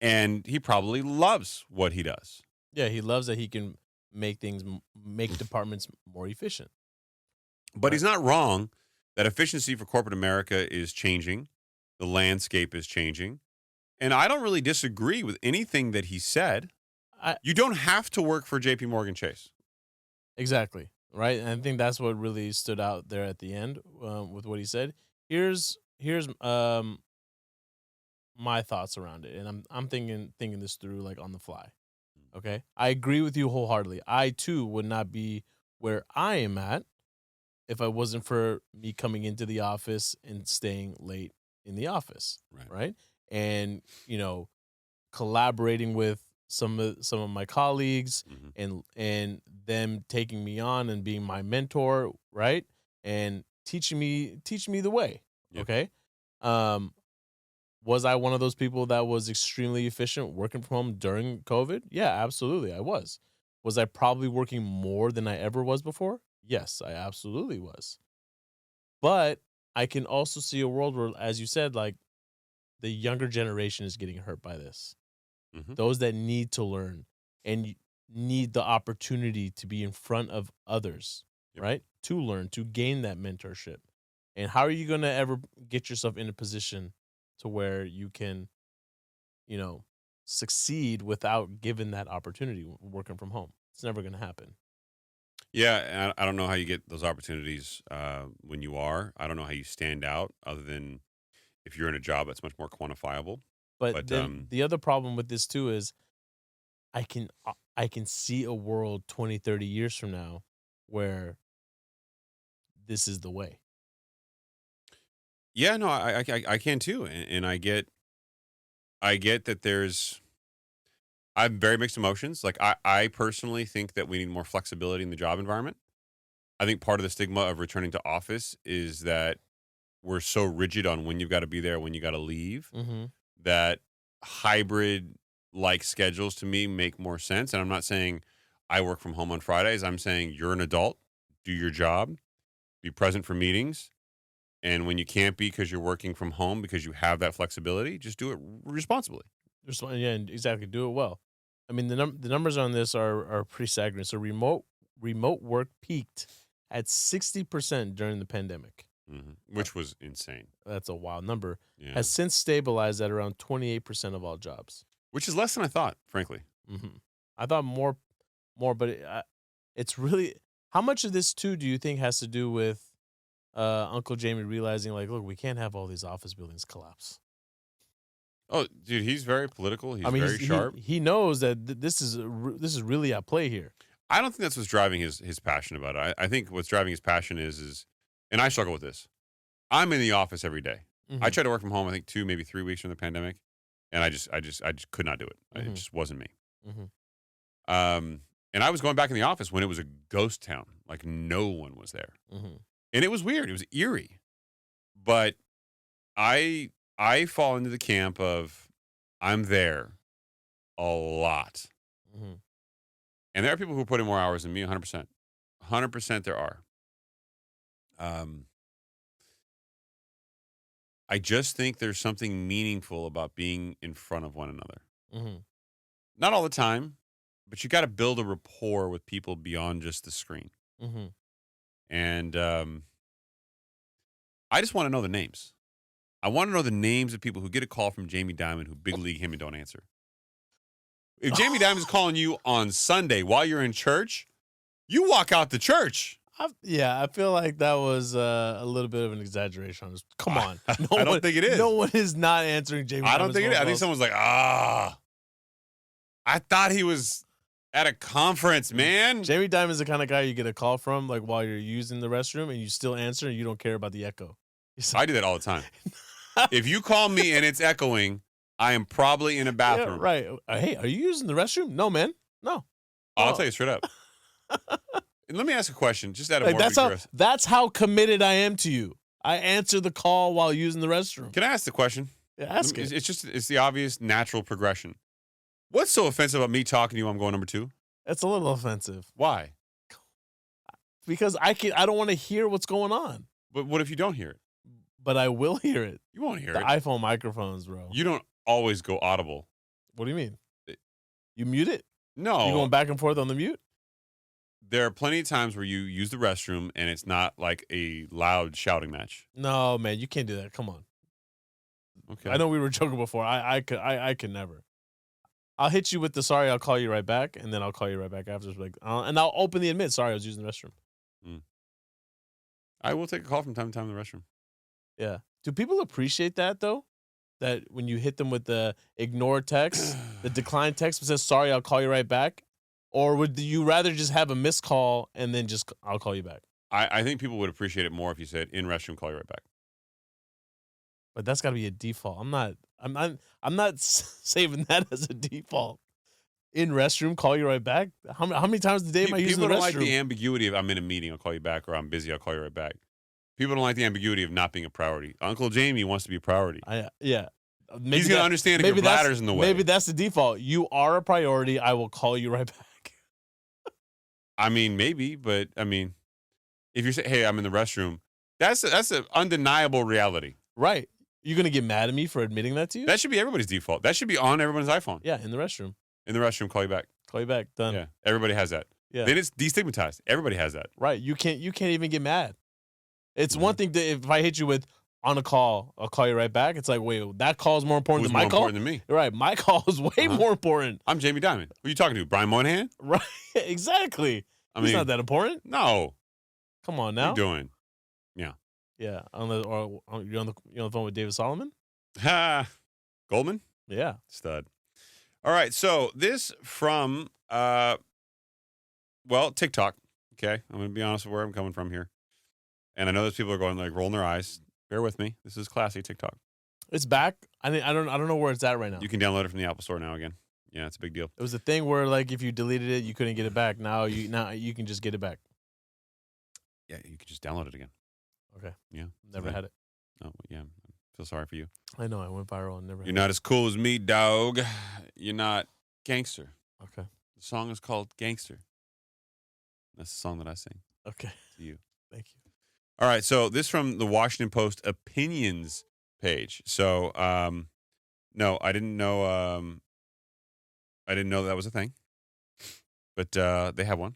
Speaker 2: And he probably loves what he does.
Speaker 1: Yeah, he loves that he can make departments more efficient.
Speaker 2: But he's not wrong that efficiency for corporate America is changing. The landscape is changing. And I don't really disagree with anything that he said. You don't have to work for JP Morgan Chase.
Speaker 1: Exactly. Right. And I think that's what really stood out there at the end with what he said. Here's my thoughts around it, and I'm thinking this through like on the fly. Okay, I agree with you wholeheartedly. I too would not be where I am at if I wasn't for me coming into the office and staying late in the office, right? And collaborating with some of my colleagues and them taking me on and being my mentor, right? And teaching me the way. Yep. Okay. Was I one of those people that was extremely efficient working from home during COVID? Yeah, absolutely. I was. Was I probably working more than I ever was before? Yes, I absolutely was. But I can also see a world where, as you said, like the younger generation is getting hurt by this. Mm-hmm. Those that need to learn and need the opportunity to be in front of others, right? To learn, to gain that mentorship. And how are you going to ever get yourself in a position to where you can, succeed without given that opportunity working from home? It's never going to happen.
Speaker 2: Yeah, I don't know how you get those opportunities when you are. I don't know how you stand out other than if you're in a job that's much more quantifiable.
Speaker 1: But then the other problem with this too is I can see a world 20, 30 years from now where this is the way.
Speaker 2: Yeah, no, I can too. And I get that I have very mixed emotions. Like I personally think that we need more flexibility in the job environment. I think part of the stigma of returning to office is that we're so rigid on when you've got to be there, when you got to leave, that hybrid like schedules to me make more sense. And I'm not saying I work from home on Fridays. I'm saying you're an adult, do your job, be present for meetings. And when you can't be because you're working from home because you have that flexibility, just do it responsibly.
Speaker 1: Yeah, exactly. Do it well. I mean, the numbers on this are pretty staggering. So remote work peaked at 60% during the pandemic.
Speaker 2: Which was insane.
Speaker 1: That's a wild number.
Speaker 2: Yeah.
Speaker 1: Has since stabilized at around 28% of all jobs.
Speaker 2: Which is less than I thought, frankly.
Speaker 1: I thought more, but it's really, how much of this too do you think has to do with Uncle Jamie realizing, like, look, we can't have all these office buildings collapse.
Speaker 2: Oh, dude, he's very political. He's very sharp.
Speaker 1: He knows that this is really at play here.
Speaker 2: I don't think that's what's driving his passion about it. I think what's driving his passion is, and I struggle with this. I'm in the office every day. I tried to work from home, I think 2, maybe 3 weeks during the pandemic, and I just could not do it. It just wasn't me. And I was going back in the office when it was a ghost town, like no one was there. And it was weird. It was eerie. But I fall into the camp of I'm there a lot.
Speaker 1: Mhm.
Speaker 2: And there are people who put in more hours than me, 100%. 100% there are. I just think there's something meaningful about being in front of one another.
Speaker 1: Mhm.
Speaker 2: Not all the time, but you got to build a rapport with people beyond just the screen.
Speaker 1: Mhm.
Speaker 2: And I just want to know the names. I want to know the names of people who get a call from Jamie Dimon who big league him and don't answer. If Jamie Dimon's calling you on Sunday while you're in church, you walk out the church.
Speaker 1: I feel like that was a little bit of an exaggeration. Come on.
Speaker 2: I don't think it is.
Speaker 1: No one is not answering Jamie
Speaker 2: I don't
Speaker 1: Dimon's
Speaker 2: think it is.
Speaker 1: phone
Speaker 2: I think
Speaker 1: calls.
Speaker 2: someone's like, I thought he was at a conference, man.
Speaker 1: Jamie Dimon's the kind of guy you get a call from like while you're using the restroom and you still answer and you don't care about the echo.
Speaker 2: I do that all the time. If you call me and it's echoing, I am probably in a bathroom.
Speaker 1: Yeah, right. Hey, are you using the restroom? No, man. No.
Speaker 2: I'll tell you straight up. And let me ask a question, just out of
Speaker 1: Like,
Speaker 2: morbid
Speaker 1: that's how committed I am to you. I answer the call while using the restroom.
Speaker 2: Can I ask the question?
Speaker 1: Yeah, ask it.
Speaker 2: It's the obvious natural progression. What's so offensive about me talking to you? I'm going number 2.
Speaker 1: It's a little offensive
Speaker 2: Why?
Speaker 1: because I don't want to hear what's going on,
Speaker 2: But what if you don't hear it?
Speaker 1: but I will hear it.
Speaker 2: You won't hear
Speaker 1: The
Speaker 2: it.
Speaker 1: iPhone microphones, bro.
Speaker 2: You don't always go audible.
Speaker 1: What do you mean?
Speaker 2: It-
Speaker 1: You mute it?
Speaker 2: No.
Speaker 1: You going back and forth on the mute?
Speaker 2: There are plenty of times where you use the restroom and it's not like a loud shouting match.
Speaker 1: No, man, you can't do that. Come on.
Speaker 2: Okay.
Speaker 1: I know we were joking before. I could never. I'll hit you with the sorry, I'll call you right back, and then I'll call you right back after. Like, and I'll openly admit, sorry, I was using the restroom.
Speaker 2: I will take a call from time to time in the restroom.
Speaker 1: Yeah. Do people appreciate that though? That when you hit them with the ignore text, the decline text that says sorry, I'll call you right back, or would you rather just have a missed call and then just I'll call you back?
Speaker 2: I think people would appreciate it more if you said in restroom, call you right back.
Speaker 1: But that's got to be a default. I'm not saving that as a default. In restroom, call you right back. How many times a day am I using
Speaker 2: People
Speaker 1: the
Speaker 2: don't
Speaker 1: restroom?
Speaker 2: like the ambiguity of I'm in a meeting, I'll call you back, or I'm busy, I'll call you right back. People don't like the ambiguity of not being a priority. Uncle Jamie wants to be a priority.
Speaker 1: Yeah. Maybe
Speaker 2: He's going to understand if your bladder's in the way.
Speaker 1: Maybe that's the default. You are a priority. I will call you right back.
Speaker 2: I mean, maybe, but I mean, if you say, hey, I'm in the restroom, that's an undeniable reality.
Speaker 1: Right. You're going to get mad at me for admitting that to you?
Speaker 2: That should be everybody's default. That should be on everyone's iPhone.
Speaker 1: Yeah, in the restroom.
Speaker 2: In the restroom, call you back.
Speaker 1: Call you back. Done.
Speaker 2: Yeah, everybody has that.
Speaker 1: Yeah.
Speaker 2: Then it's destigmatized. Everybody has that.
Speaker 1: Right. You can't even get mad. It's one thing that if I hit you with on a call, I'll call you right back. It's like, wait, that call is more important
Speaker 2: Who's
Speaker 1: than my
Speaker 2: more
Speaker 1: call?
Speaker 2: important than me?
Speaker 1: Right. My call is way more important.
Speaker 2: I'm Jamie Dimon. Who are you talking to? Brian Moynihan?
Speaker 1: Right. Exactly.
Speaker 2: I
Speaker 1: He's
Speaker 2: mean,
Speaker 1: not that important.
Speaker 2: no.
Speaker 1: Come on
Speaker 2: What
Speaker 1: now.
Speaker 2: are you doing?
Speaker 1: Yeah. You're on the phone with David Solomon?
Speaker 2: Ha. Goldman?
Speaker 1: Yeah.
Speaker 2: Stud. All right. So this from, TikTok. Okay. I'm going to be honest with where I'm coming from here. And I know those people are going like rolling their eyes. Bear with me. This is classy TikTok.
Speaker 1: It's back. I don't know where it's at right now.
Speaker 2: You can download it from the Apple Store now again. Yeah, it's a big deal.
Speaker 1: It was a thing where like if you deleted it, you couldn't get it back. Now you can just get it back.
Speaker 2: Yeah, you can just download it again.
Speaker 1: Okay.
Speaker 2: Yeah.
Speaker 1: Never had it.
Speaker 2: Oh, yeah. I feel sorry for you.
Speaker 1: I know I went viral and never
Speaker 2: You're
Speaker 1: had
Speaker 2: not as cool as me, dog. You're not gangster.
Speaker 1: it. Okay.
Speaker 2: The song is called Gangster. That's the song that I sing
Speaker 1: Okay.
Speaker 2: to you.
Speaker 1: Thank you.
Speaker 2: All right, so this from the Washington Post opinions page. So, no, I didn't know. I didn't know that was a thing, but they have one,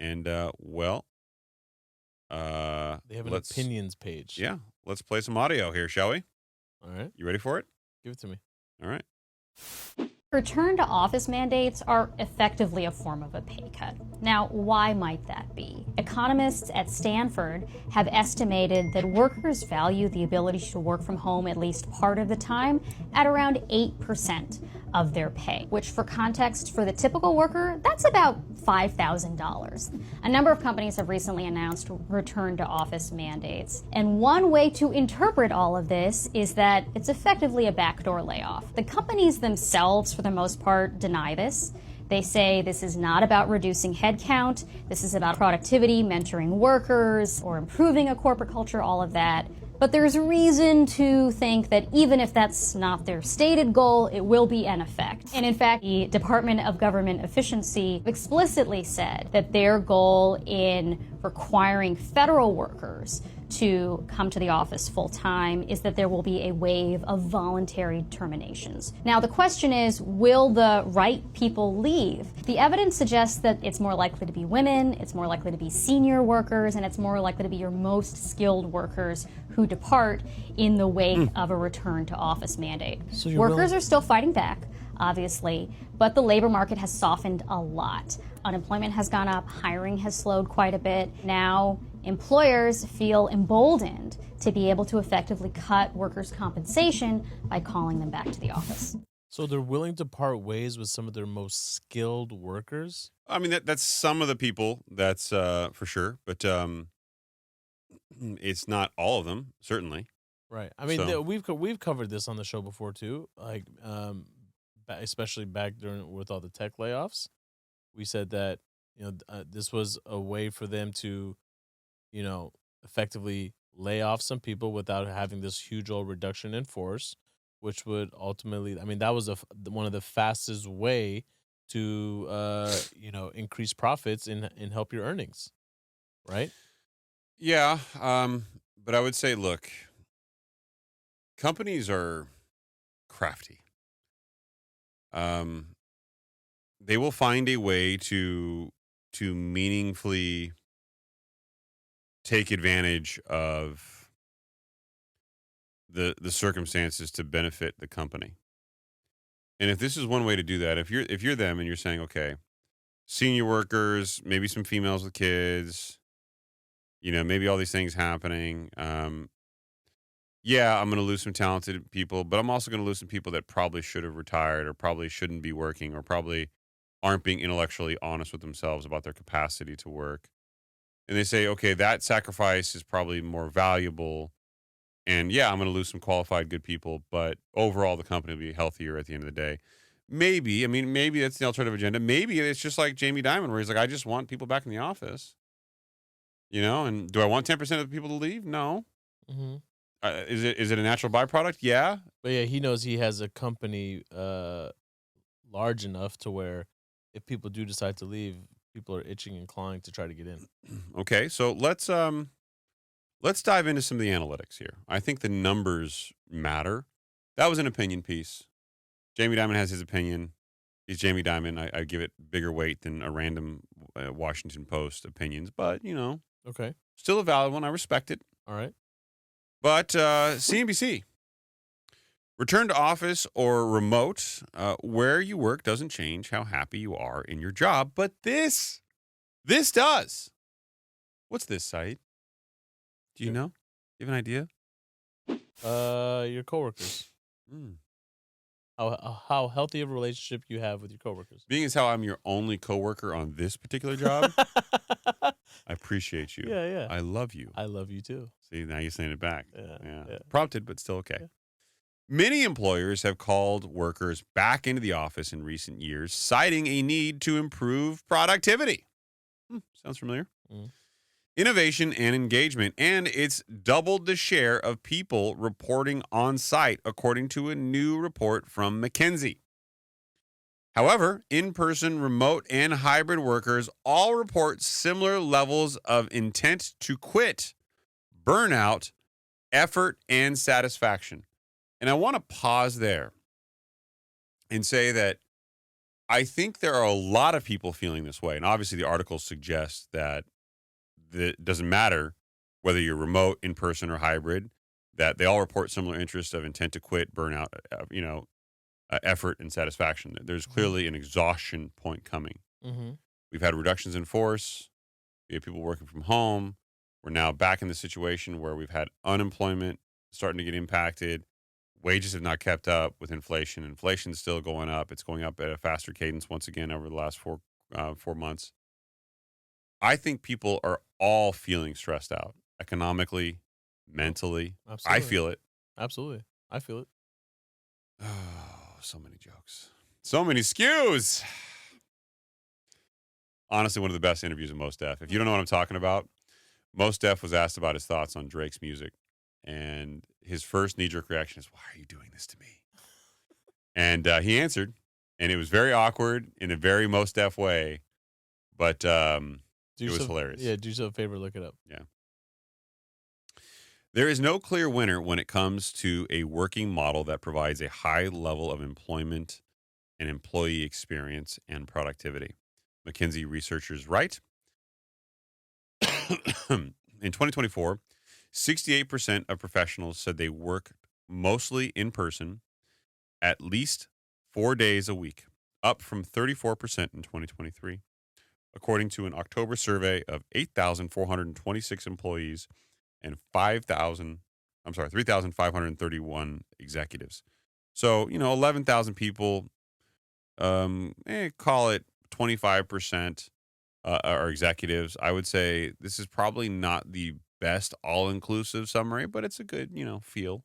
Speaker 2: and
Speaker 1: They have an
Speaker 2: let's-
Speaker 1: opinions page.
Speaker 2: Yeah, let's play some audio here, shall we?
Speaker 1: All right.
Speaker 2: You ready for it?
Speaker 1: Give it to me.
Speaker 2: All right.
Speaker 4: Return to office mandates are effectively a form of a pay cut. Now, why might that be? Economists at Stanford have estimated that workers value the ability to work from home at least part of the time at around 8% of their pay, which for context, for the typical worker, that's about $5,000. A number of companies have recently announced return to office mandates. And one way to interpret all of this is that it's effectively a backdoor layoff. The companies themselves, for the most part, deny this. They say this is not about reducing headcount. This is about productivity, mentoring workers, or improving a corporate culture, all of that. But there's reason to think that even if that's not their stated goal, it will be an effect. And in fact, the Department of Government Efficiency explicitly said that their goal in requiring federal workers to come to the office full time is that there will be a wave of voluntary terminations. Now, the question is, will the right people leave? The evidence suggests that it's more likely to be women, it's more likely to be senior workers, and it's more likely to be your most skilled workers who depart in the wake of a return to office mandate.
Speaker 1: So
Speaker 4: workers are still fighting back, obviously, but the labor market has softened a lot. Unemployment has gone up, hiring has slowed quite a bit. Now, employers feel emboldened to be able to effectively cut workers' compensation by calling them back to the office.
Speaker 1: So they're willing to part ways with some of their most skilled workers?
Speaker 2: I mean, that's some of the people, that's for sure. But it's not all of them, certainly.
Speaker 1: Right. I mean,
Speaker 2: So-
Speaker 1: we've covered this on the show before too. Like, especially back during with all the tech layoffs, we said that this was a way for them to, effectively lay off some people without having this huge old reduction in force, which would ultimately, I mean, that was one of the fastest way to increase profits and help your earnings, right?
Speaker 2: Yeah. But I would say, look, companies are crafty. They will find a way to meaningfully take advantage of the circumstances to benefit the company. And if this is one way to do that, if you're them and you're saying, okay, senior workers, maybe some females with kids, maybe all these things happening. Yeah, I'm going to lose some talented people, but I'm also going to lose some people that probably should have retired or probably shouldn't be working or probably aren't being intellectually honest with themselves about their capacity to work. And they say, okay, that sacrifice is probably more valuable. And yeah, I'm going to lose some qualified, good people, but overall, the company will be healthier at the end of the day. Maybe that's the alternative agenda. Maybe it's just like Jamie Dimon, where he's like, I just want people back in the office. And do I want 10% of the people to leave? No.
Speaker 1: Mm-hmm.
Speaker 2: Is it a natural byproduct? Yeah.
Speaker 1: But yeah, he knows he has a company large enough to where if people do decide to leave, people are itching and clawing to try to get in.
Speaker 2: Okay, so let's dive into some of the analytics here. I think the numbers matter. That was an opinion piece. Jamie Dimon has his opinion. He's Jamie Dimon. I give it bigger weight than a random Washington Post opinions, but
Speaker 1: Okay.
Speaker 2: still a valid one. I respect it.
Speaker 1: All right.
Speaker 2: But CNBC, return to office or remote, where you work doesn't change how happy you are in your job, but this does. What's this, Saied? Do you know? You have an idea?
Speaker 1: Your coworkers. How healthy of a relationship you have with your coworkers.
Speaker 2: Being as how I'm your only coworker on this particular job, I appreciate you.
Speaker 1: Yeah.
Speaker 2: I love you.
Speaker 1: I love you too.
Speaker 2: See, now you're saying it back.
Speaker 1: Yeah.
Speaker 2: Prompted, but still okay.
Speaker 1: Yeah.
Speaker 2: Many employers have called workers back into the office in recent years, citing a need to improve productivity. Sounds familiar. Innovation and engagement, and it's doubled the share of people reporting on site, according to a new report from McKinsey. However, in-person, remote, and hybrid workers all report similar levels of intent to quit, burnout, effort, and satisfaction. And I want to pause there and say that I think there are a lot of people feeling this way. And obviously, the article suggests that it doesn't matter whether you're remote, in-person, or hybrid, that they all report similar interests of intent to quit, burnout, effort, and satisfaction. There's clearly an exhaustion point coming.
Speaker 1: Mm-hmm.
Speaker 2: We've had reductions in force. We have people working from home. We're now back in the situation where we've had unemployment starting to get impacted. Wages have not kept up with inflation. Inflation's still going up. It's going up at a faster cadence once again over the last 4 months. I think people are all feeling stressed out economically, mentally.
Speaker 1: Absolutely.
Speaker 2: I feel it.
Speaker 1: Absolutely. I feel it.
Speaker 2: Oh, so many jokes. So many skews. honestly one of the best interviews of Mos Def. If you don't know what I'm talking about, Mos Def was asked about his thoughts on Drake's music, and his first knee-jerk reaction is, "Why are you doing this to me?" And he answered, and it was very awkward in a very Mos Def way, but it was hilarious.
Speaker 1: Yeah, do yourself a favor, look it up.
Speaker 2: Yeah. There is no clear winner when it comes to a working model that provides a high level of employment and employee experience and productivity. McKinsey researchers write, in 2024, 68% of professionals said they work mostly in person at least 4 days a week, up from 34% in 2023, according to an October survey of 8,426 employees and 3,531 executives. So, 11,000 people, call it 25% are executives. I would say this is probably not the best all-inclusive summary, but it's a good, feel.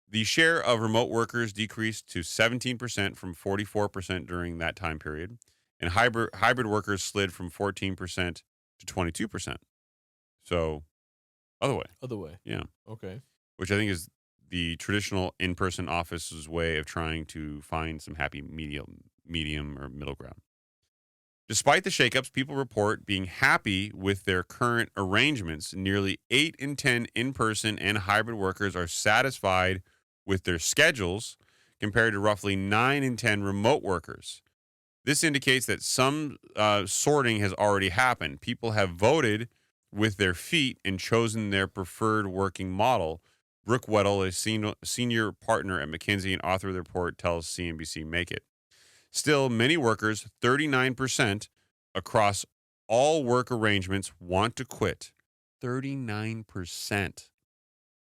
Speaker 2: The share of remote workers decreased to 17% from 44% during that time period, and hybrid workers slid from 14% to 22%. So, other way.
Speaker 1: Other way.
Speaker 2: Yeah.
Speaker 1: Okay.
Speaker 2: Which I think is the traditional in-person office's way of trying to find some happy medium or middle ground. Despite the shakeups, people report being happy with their current arrangements. Nearly 8 in 10 in-person and hybrid workers are satisfied with their schedules, compared to roughly 9 in 10 remote workers. This indicates that some sorting has already happened. People have voted with their feet and chosen their preferred working model. Brooke Weddle, a senior partner at McKinsey and author of the report, tells CNBC Make It. Still, many workers, 39% across all work arrangements, want to quit. 39%.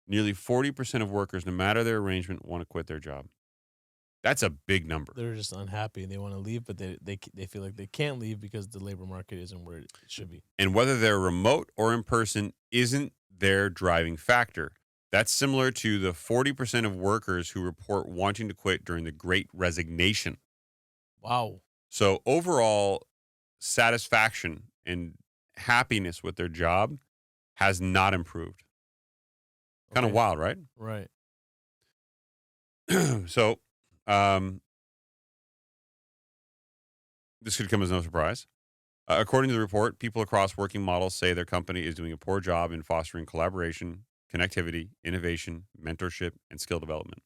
Speaker 2: Nearly 40% of workers, no matter their arrangement, want to quit their job. That's a big number.
Speaker 1: They're just unhappy and they want to leave, but they feel like they can't leave because the labor market isn't where it should be.
Speaker 2: And whether they're remote or in person isn't their driving factor. That's similar to the 40% of workers who report wanting to quit during the Great Resignation.
Speaker 1: Wow.
Speaker 2: So overall satisfaction and happiness with their job has not improved. Kind of wild, right?
Speaker 1: Right.
Speaker 2: So, this could come as no surprise. According to the report, people across working models say their company is doing a poor job in fostering collaboration, connectivity, innovation, mentorship, and skill development.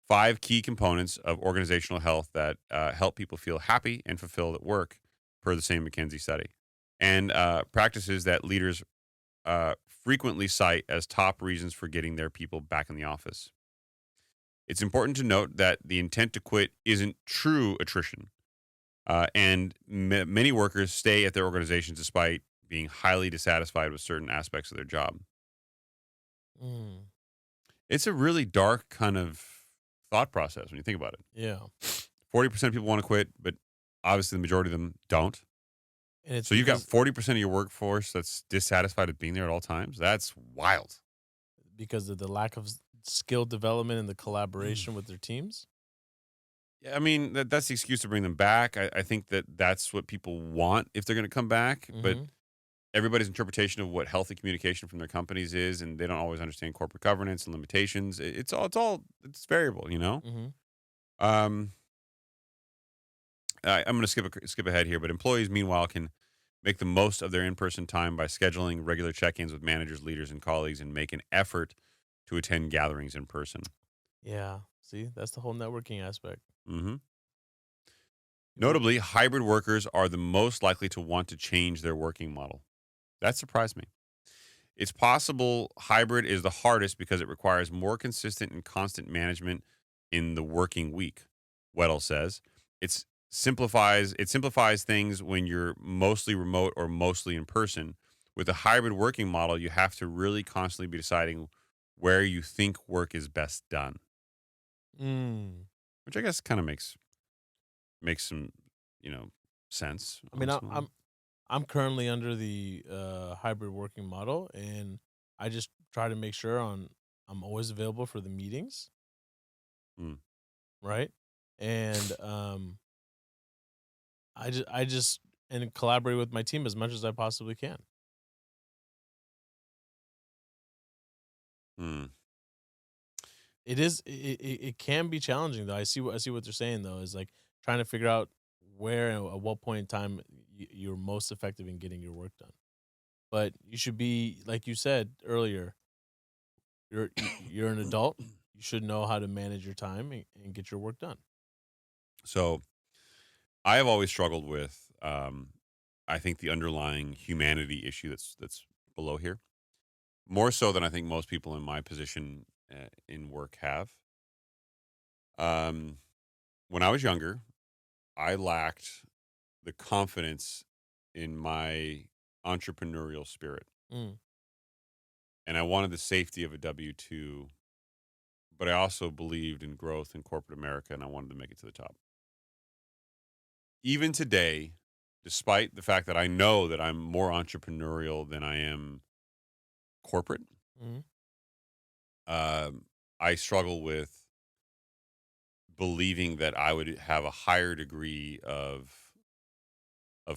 Speaker 2: 5 key components of organizational health that help people feel happy and fulfilled at work, per the same McKinsey study, and practices that leaders frequently cite as top reasons for getting their people back in the office. It's important to note that the intent to quit isn't true attrition, and many workers stay at their organizations despite being highly dissatisfied with certain aspects of their job. It's a really dark kind of thought process when you think about it.
Speaker 1: Yeah.
Speaker 2: 40% of people want to quit, but obviously the majority of them don't.
Speaker 1: And
Speaker 2: so you've got 40% of your workforce that's dissatisfied with being there at all times. That's wild.
Speaker 1: Because of the lack of skill development and the collaboration with their teams?
Speaker 2: Yeah, I mean, that's the excuse to bring them back. I think that's what people want if they're going to come back. But everybody's interpretation of what healthy communication from their companies is, and they don't always understand corporate governance and limitations. It's variable, I'm going to skip ahead here, but employees, meanwhile, can make the most of their in-person time by scheduling regular check-ins with managers, leaders, and colleagues, and make an effort to attend gatherings in person.
Speaker 1: Yeah. See, that's the whole networking aspect.
Speaker 2: Notably, hybrid workers are the most likely to want to change their working model. That surprised me. It's possible hybrid is the hardest because it requires more consistent and constant management in the working week, Weddle says. It simplifies things when you're mostly remote or mostly in person. With a hybrid working model, you have to really constantly be deciding where you think work is best done. Which I guess kind of makes some, sense.
Speaker 1: I mean, I'm currently under the hybrid working model, and I just try to make sure I'm always available for the meetings. Right? And I just and collaborate with my team as much as I possibly can.
Speaker 2: Hmm.
Speaker 1: It can be challenging though. I see what they're saying though, is like trying to figure out where and at what point in time you're most effective in getting your work done. But you should be, like you said earlier, you're an adult. You should know how to manage your time and get your work done.
Speaker 2: So I have always struggled with, I think, the underlying humanity issue that's below here, more so than I think most people in my position in work have. Um, when I was younger, I lacked the confidence in my entrepreneurial spirit,
Speaker 1: Mm,
Speaker 2: and I wanted the safety of a W-2, but I also believed in growth in corporate America, and I wanted to make it to the top. Even today, despite the fact that I know that I'm more entrepreneurial than I am corporate,
Speaker 1: mm,
Speaker 2: I struggle with believing that I would have a higher degree of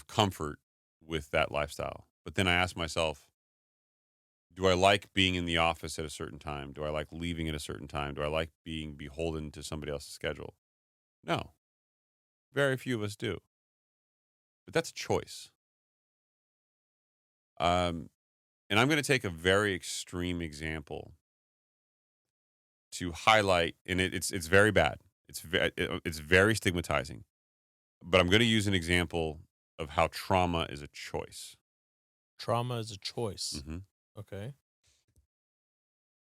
Speaker 2: comfort with that lifestyle. But then I ask myself, do I like being in the office at a certain time? Do I like leaving at a certain time? Do I like being beholden to somebody else's schedule? No. Very few of us do. But that's a choice. And I'm going to take a very extreme example to highlight, and it's very bad. It's very stigmatizing. But I'm going to use an example of how trauma is a choice.
Speaker 1: trauma is a choice.
Speaker 2: hmm
Speaker 1: Okay.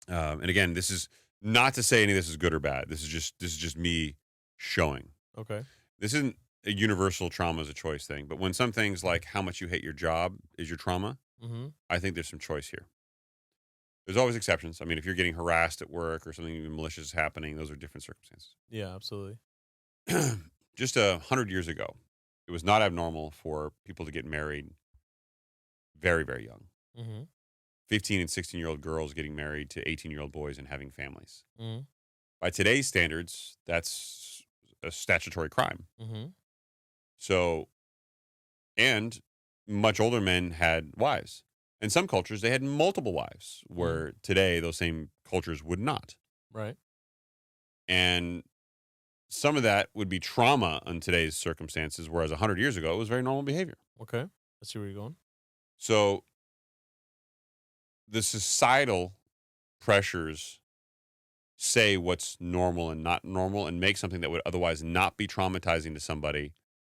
Speaker 2: And again, this is not to say any of this is good or bad. This is just me showing.
Speaker 1: Okay.
Speaker 2: This isn't a universal trauma as a choice thing, but when some things like how much you hate your job is your trauma,
Speaker 1: Mm-hmm.
Speaker 2: I think there's some choice here. There's always exceptions. I mean, if you're getting harassed at work or something even malicious is happening, those are different circumstances.
Speaker 1: Yeah, absolutely.
Speaker 2: Just 100 years ago, it was not abnormal for people to get married very, very young.
Speaker 1: Mm-hmm.
Speaker 2: 15 and 16-year-old girls getting married to 18-year-old boys and having families.
Speaker 1: Mm-hmm.
Speaker 2: By today's standards, that's a statutory crime.
Speaker 1: Mm-hmm.
Speaker 2: So, and much older men had wives. In some cultures, they had multiple wives, where today those same cultures would not.
Speaker 1: Right.
Speaker 2: And some of that would be trauma in today's circumstances, whereas 100 years ago, it was very normal behavior.
Speaker 1: Okay. Let's see where you're going.
Speaker 2: So the societal pressures say what's normal and not normal and make something that would otherwise not be traumatizing to somebody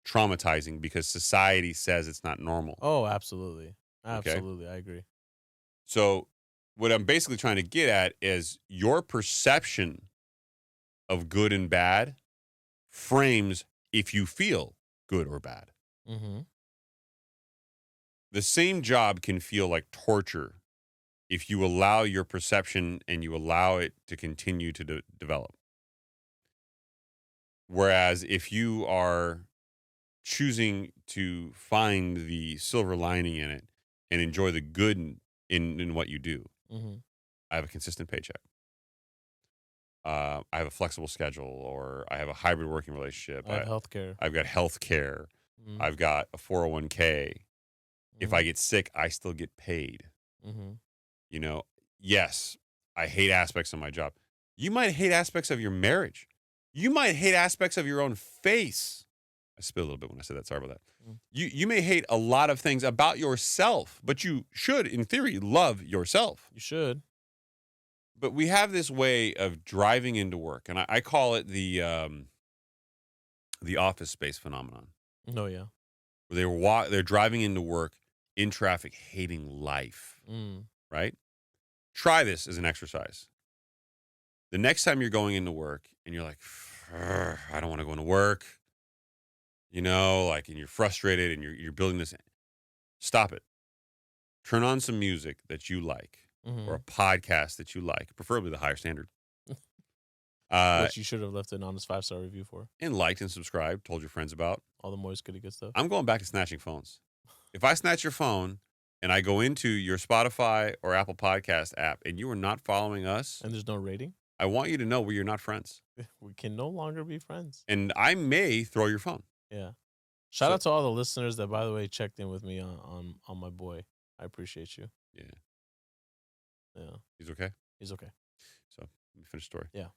Speaker 2: traumatizing because society says it's not normal.
Speaker 1: Oh, absolutely.
Speaker 2: Okay.
Speaker 1: Absolutely. I agree.
Speaker 2: So what I'm basically trying to get at is your perception of good and bad frames if you feel good or bad.
Speaker 1: Mm-hmm.
Speaker 2: The same job can feel like torture if you allow your perception and you allow it to continue to develop. Whereas if you are choosing to find the silver lining in it and enjoy the good in what you do,
Speaker 1: Mm-hmm.
Speaker 2: I have a consistent paycheck. I have a flexible schedule, or I have a hybrid working relationship.
Speaker 1: I have healthcare.
Speaker 2: I've got health care.
Speaker 1: Mm-hmm.
Speaker 2: I've got a 401k. If I get sick, I still get paid.
Speaker 1: Mm-hmm.
Speaker 2: You know, yes, I hate aspects of my job. You might hate aspects of your marriage. You might hate aspects of your own face. I spit a little bit when I said that. Sorry about that.
Speaker 1: Mm.
Speaker 2: You may hate a lot of things about yourself, but you should, in theory, love yourself.
Speaker 1: You should.
Speaker 2: But we have this way of driving into work, and I call it the office space phenomenon.
Speaker 1: Oh yeah.
Speaker 2: Where they're driving into work in traffic, hating life.
Speaker 1: Mm.
Speaker 2: Right? Try this as an exercise. The next time you're going into work and you're like, I don't want to go into work, you know, like, and you're frustrated and you're building this, stop it. Turn on some music that you like,
Speaker 1: Mm-hmm.
Speaker 2: or a podcast that you like, preferably the higher standard.
Speaker 1: Which you should have left an honest 5-star review for.
Speaker 2: And liked and subscribed, told your friends about.
Speaker 1: All the moist goody good stuff.
Speaker 2: I'm going back to snatching phones. If I snatch your phone and I go into your Spotify or Apple Podcast app and you are not following us,
Speaker 1: And there's no rating.
Speaker 2: I want you to know we are not friends.
Speaker 1: We can no longer be friends.
Speaker 2: And I may throw your phone.
Speaker 1: Yeah. Shout out to all the listeners that, by the way, checked in with me on my boy. I appreciate you.
Speaker 2: Yeah.
Speaker 1: Yeah.
Speaker 2: He's okay?
Speaker 1: He's okay.
Speaker 2: So let me finish the story.
Speaker 1: Yeah.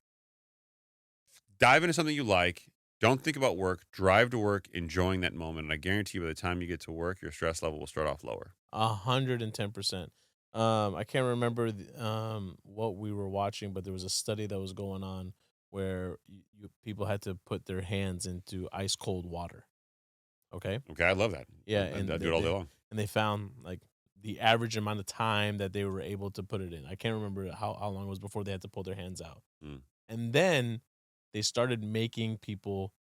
Speaker 2: Dive into something you like. Don't think about work. Drive to work, enjoying that moment. And I guarantee you by the time you get to work, your stress level will start off lower.
Speaker 1: 110%. I can't remember what we were watching, but there was a study that was going on where people had to put their hands into ice cold water. Okay.
Speaker 2: Okay, I love that.
Speaker 1: Yeah,
Speaker 2: I do it all day long.
Speaker 1: And they found like the average amount of time that they were able to put it in. I can't remember how long it was before they had to pull their hands out.
Speaker 2: Mm.
Speaker 1: And then they started making people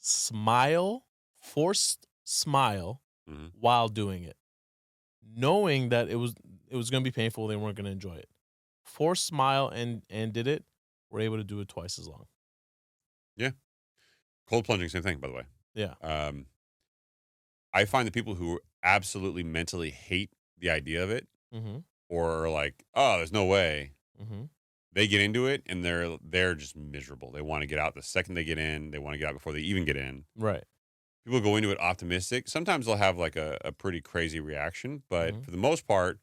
Speaker 1: smile, forced smile while doing it, knowing that it was going to be painful. They weren't going to enjoy it. Forced smile and did it. We're able to do it twice as long.
Speaker 2: Yeah. Cold plunging, same thing, by the way.
Speaker 1: Yeah.
Speaker 2: I find the people who absolutely mentally hate the idea of it, or are like, oh, there's no way. They get into it and they're just miserable. They want to get out the second they get in. They want to get out before they even get in.
Speaker 1: Right.
Speaker 2: People go into it optimistic. Sometimes they'll have like a pretty crazy reaction, but for the most part,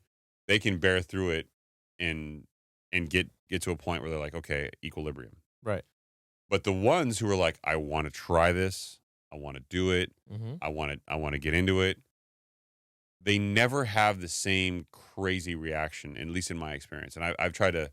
Speaker 2: they can bear through it and get to a point where they're like, okay, equilibrium.
Speaker 1: Right.
Speaker 2: But the ones who are like, I want to try this, I want to do it, I want to get into it, they never have the same crazy reaction, at least in my experience. And I've tried to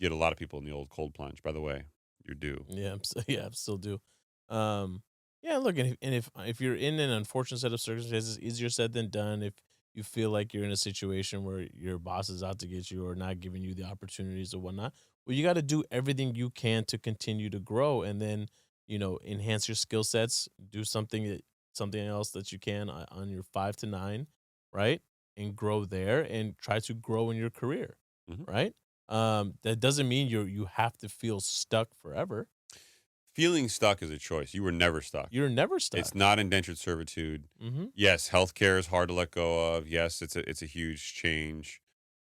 Speaker 2: get a lot of people in the old cold plunge. By the way, you're due.
Speaker 1: Yeah, I'm still due. Yeah, look, and if you're in an unfortunate set of circumstances, easier said than done. If you feel like you're in a situation where your boss is out to get you or not giving you the opportunities or whatnot, well, you got to do everything you can to continue to grow, and then enhance your skill sets. Do something else that you can on your 5 to 9, right, and grow there, and try to grow in your career, right. That doesn't mean you have to feel stuck forever.
Speaker 2: Feeling stuck is a choice. You were never stuck.
Speaker 1: You're never stuck.
Speaker 2: It's not indentured servitude. Yes, healthcare is hard to let go of. Yes, it's a huge change.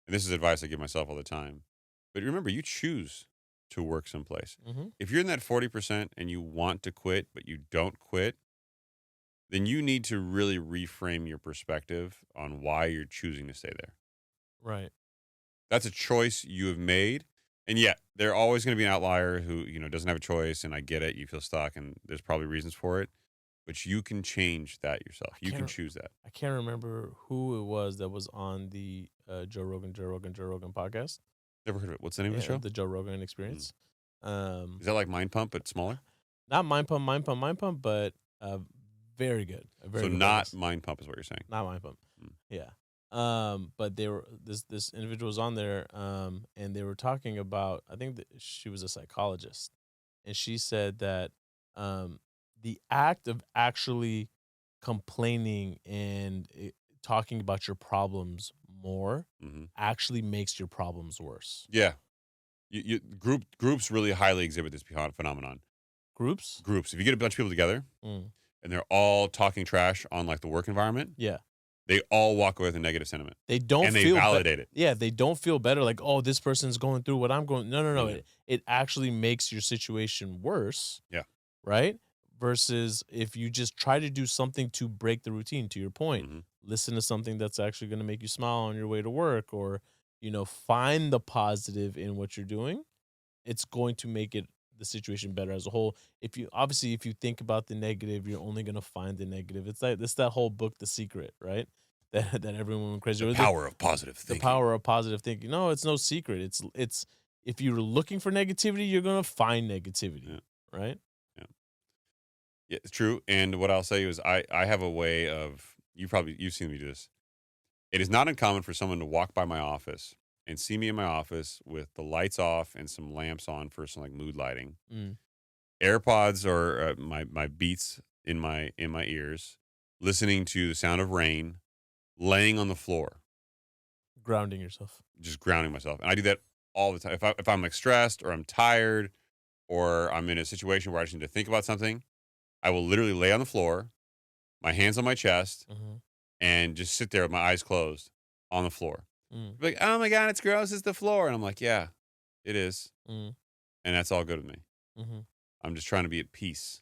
Speaker 2: And this is advice I give myself all the time. But remember, you choose to work someplace. If you're in that 40% and you want to quit, but you don't quit, then you need to really reframe your perspective on why you're choosing to stay there.
Speaker 1: Right.
Speaker 2: That's a choice you have made. And yeah, there are always going to be an outlier who, doesn't have a choice, and I get it. You feel stuck, and there's probably reasons for it. But you can change that yourself. You can choose that.
Speaker 1: I can't remember who it was that was on the Joe Rogan podcast.
Speaker 2: Never heard of it. What's the name of the show?
Speaker 1: The Joe Rogan Experience.
Speaker 2: Is that like Mind Pump, but smaller?
Speaker 1: Not Mind Pump, but very good.
Speaker 2: So not Mind Pump is what you're saying?
Speaker 1: Not Mind Pump. Yeah. But they were this individual was on there, and they were talking about, I think that she was a psychologist, and she said that the act of actually complaining and talking about your problems more actually makes your problems worse.
Speaker 2: Yeah, groups really highly exhibit this phenomenon.
Speaker 1: Groups.
Speaker 2: If you get a bunch of people together and they're all talking trash on like the work environment,
Speaker 1: yeah.
Speaker 2: They all walk away with a negative sentiment.
Speaker 1: They don't
Speaker 2: and
Speaker 1: feel
Speaker 2: they validate it.
Speaker 1: Yeah, they don't feel better. Like, oh, this person's going through what I'm going. No. It actually makes your situation worse.
Speaker 2: Yeah.
Speaker 1: Right. Versus if you just try to do something to break the routine. To your point, listen to something that's actually going to make you smile on your way to work, or find the in what you're doing. It's going to make the situation better as a whole. If you think about the negative, you're only going to find the negative. It's that whole book, The Secret, right? That everyone went crazy.
Speaker 2: The power of positive thinking.
Speaker 1: The power of positive thinking. No, it's no secret. It's if you're looking for negativity, you're going to find negativity, right?
Speaker 2: Yeah, it's true. And what I'll say is I have a way of, you've seen me do this. It is not uncommon for someone to walk by my office and see me in my office with the lights off and some lamps on for some like mood lighting, AirPods or my Beats in my ears, listening to the sound of rain, laying on the floor,
Speaker 1: grounding yourself,
Speaker 2: just grounding myself. And I do that all the time. If I'm like stressed or I'm tired or I'm in a situation where I just need to think about something, I will literally lay on the floor, my hands on my chest, and just sit there with my eyes closed on the floor. Like, oh my God, it's gross. It's the floor. And I'm like, yeah, it is. And that's all good with me. I'm just trying to be at peace.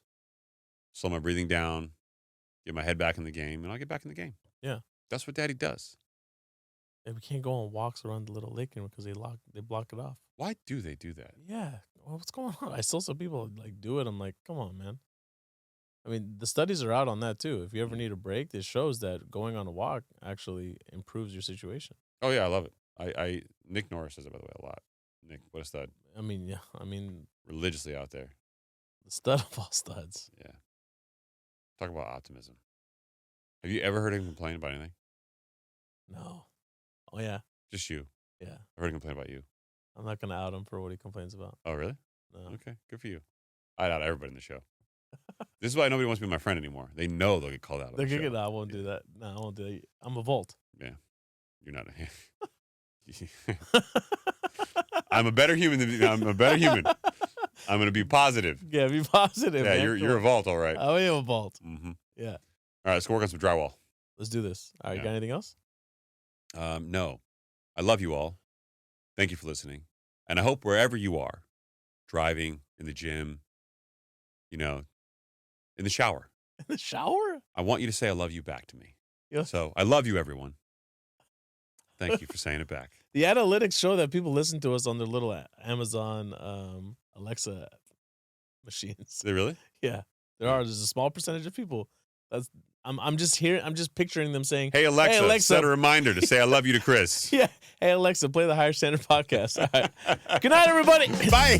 Speaker 2: Slow my breathing down, get my head back in the game, and I'll get back in the game.
Speaker 1: Yeah.
Speaker 2: That's what Daddy does.
Speaker 1: And we can't go on walks around the little lake because they block it off.
Speaker 2: Why do they do that?
Speaker 1: Yeah. Well, what's going on? I saw some people like do it. I'm like, come on, man. I mean, the studies are out on that too. If you ever need a break, it shows that going on a walk actually improves your situation.
Speaker 2: Oh yeah, I love it. I Nick Norris says it, by the way, a lot. Nick, what a stud.
Speaker 1: I mean, yeah. I mean,
Speaker 2: Religiously out there.
Speaker 1: the stud of all studs.
Speaker 2: Yeah. Talk about optimism. Have you ever heard him complain about anything?
Speaker 1: No. Oh yeah.
Speaker 2: Just you.
Speaker 1: Yeah.
Speaker 2: I heard him complain about you.
Speaker 1: I'm not gonna out him for what he complains about.
Speaker 2: Oh, really?
Speaker 1: No.
Speaker 2: Okay, good for you. I'd out everybody in the show. This is why nobody wants to be my friend anymore. They know they'll get called out.
Speaker 1: They're gonna. I won't do that. No, I won't do that. I'm a Volt.
Speaker 2: Yeah, you're not. I'm a better human than I'm a better human. I'm gonna be positive.
Speaker 1: Yeah, be positive.
Speaker 2: Yeah,
Speaker 1: man.
Speaker 2: you're a Vault, all right.
Speaker 1: I am a Volt.
Speaker 2: Mm-hmm.
Speaker 1: Yeah.
Speaker 2: All right, let's go work on some drywall.
Speaker 1: Let's do this. All right,
Speaker 2: Yeah.
Speaker 1: got anything else?
Speaker 2: No, I love you all. Thank you for listening, and I hope wherever you are, driving, in the gym, in the shower,
Speaker 1: In the shower?
Speaker 2: I want you to say I love you back to me.
Speaker 1: Yeah.
Speaker 2: So I love you, everyone. Thank you for saying it back.
Speaker 1: The analytics show that people listen to us on their little Amazon Alexa machines.
Speaker 2: They really?
Speaker 1: Yeah, there's a small percentage of people. I'm just picturing them saying,
Speaker 2: Hey Alexa, set a reminder to say I love you to Chris.
Speaker 1: yeah, hey Alexa, play the Higher Standard podcast. All right. Good night, everybody.
Speaker 2: Bye.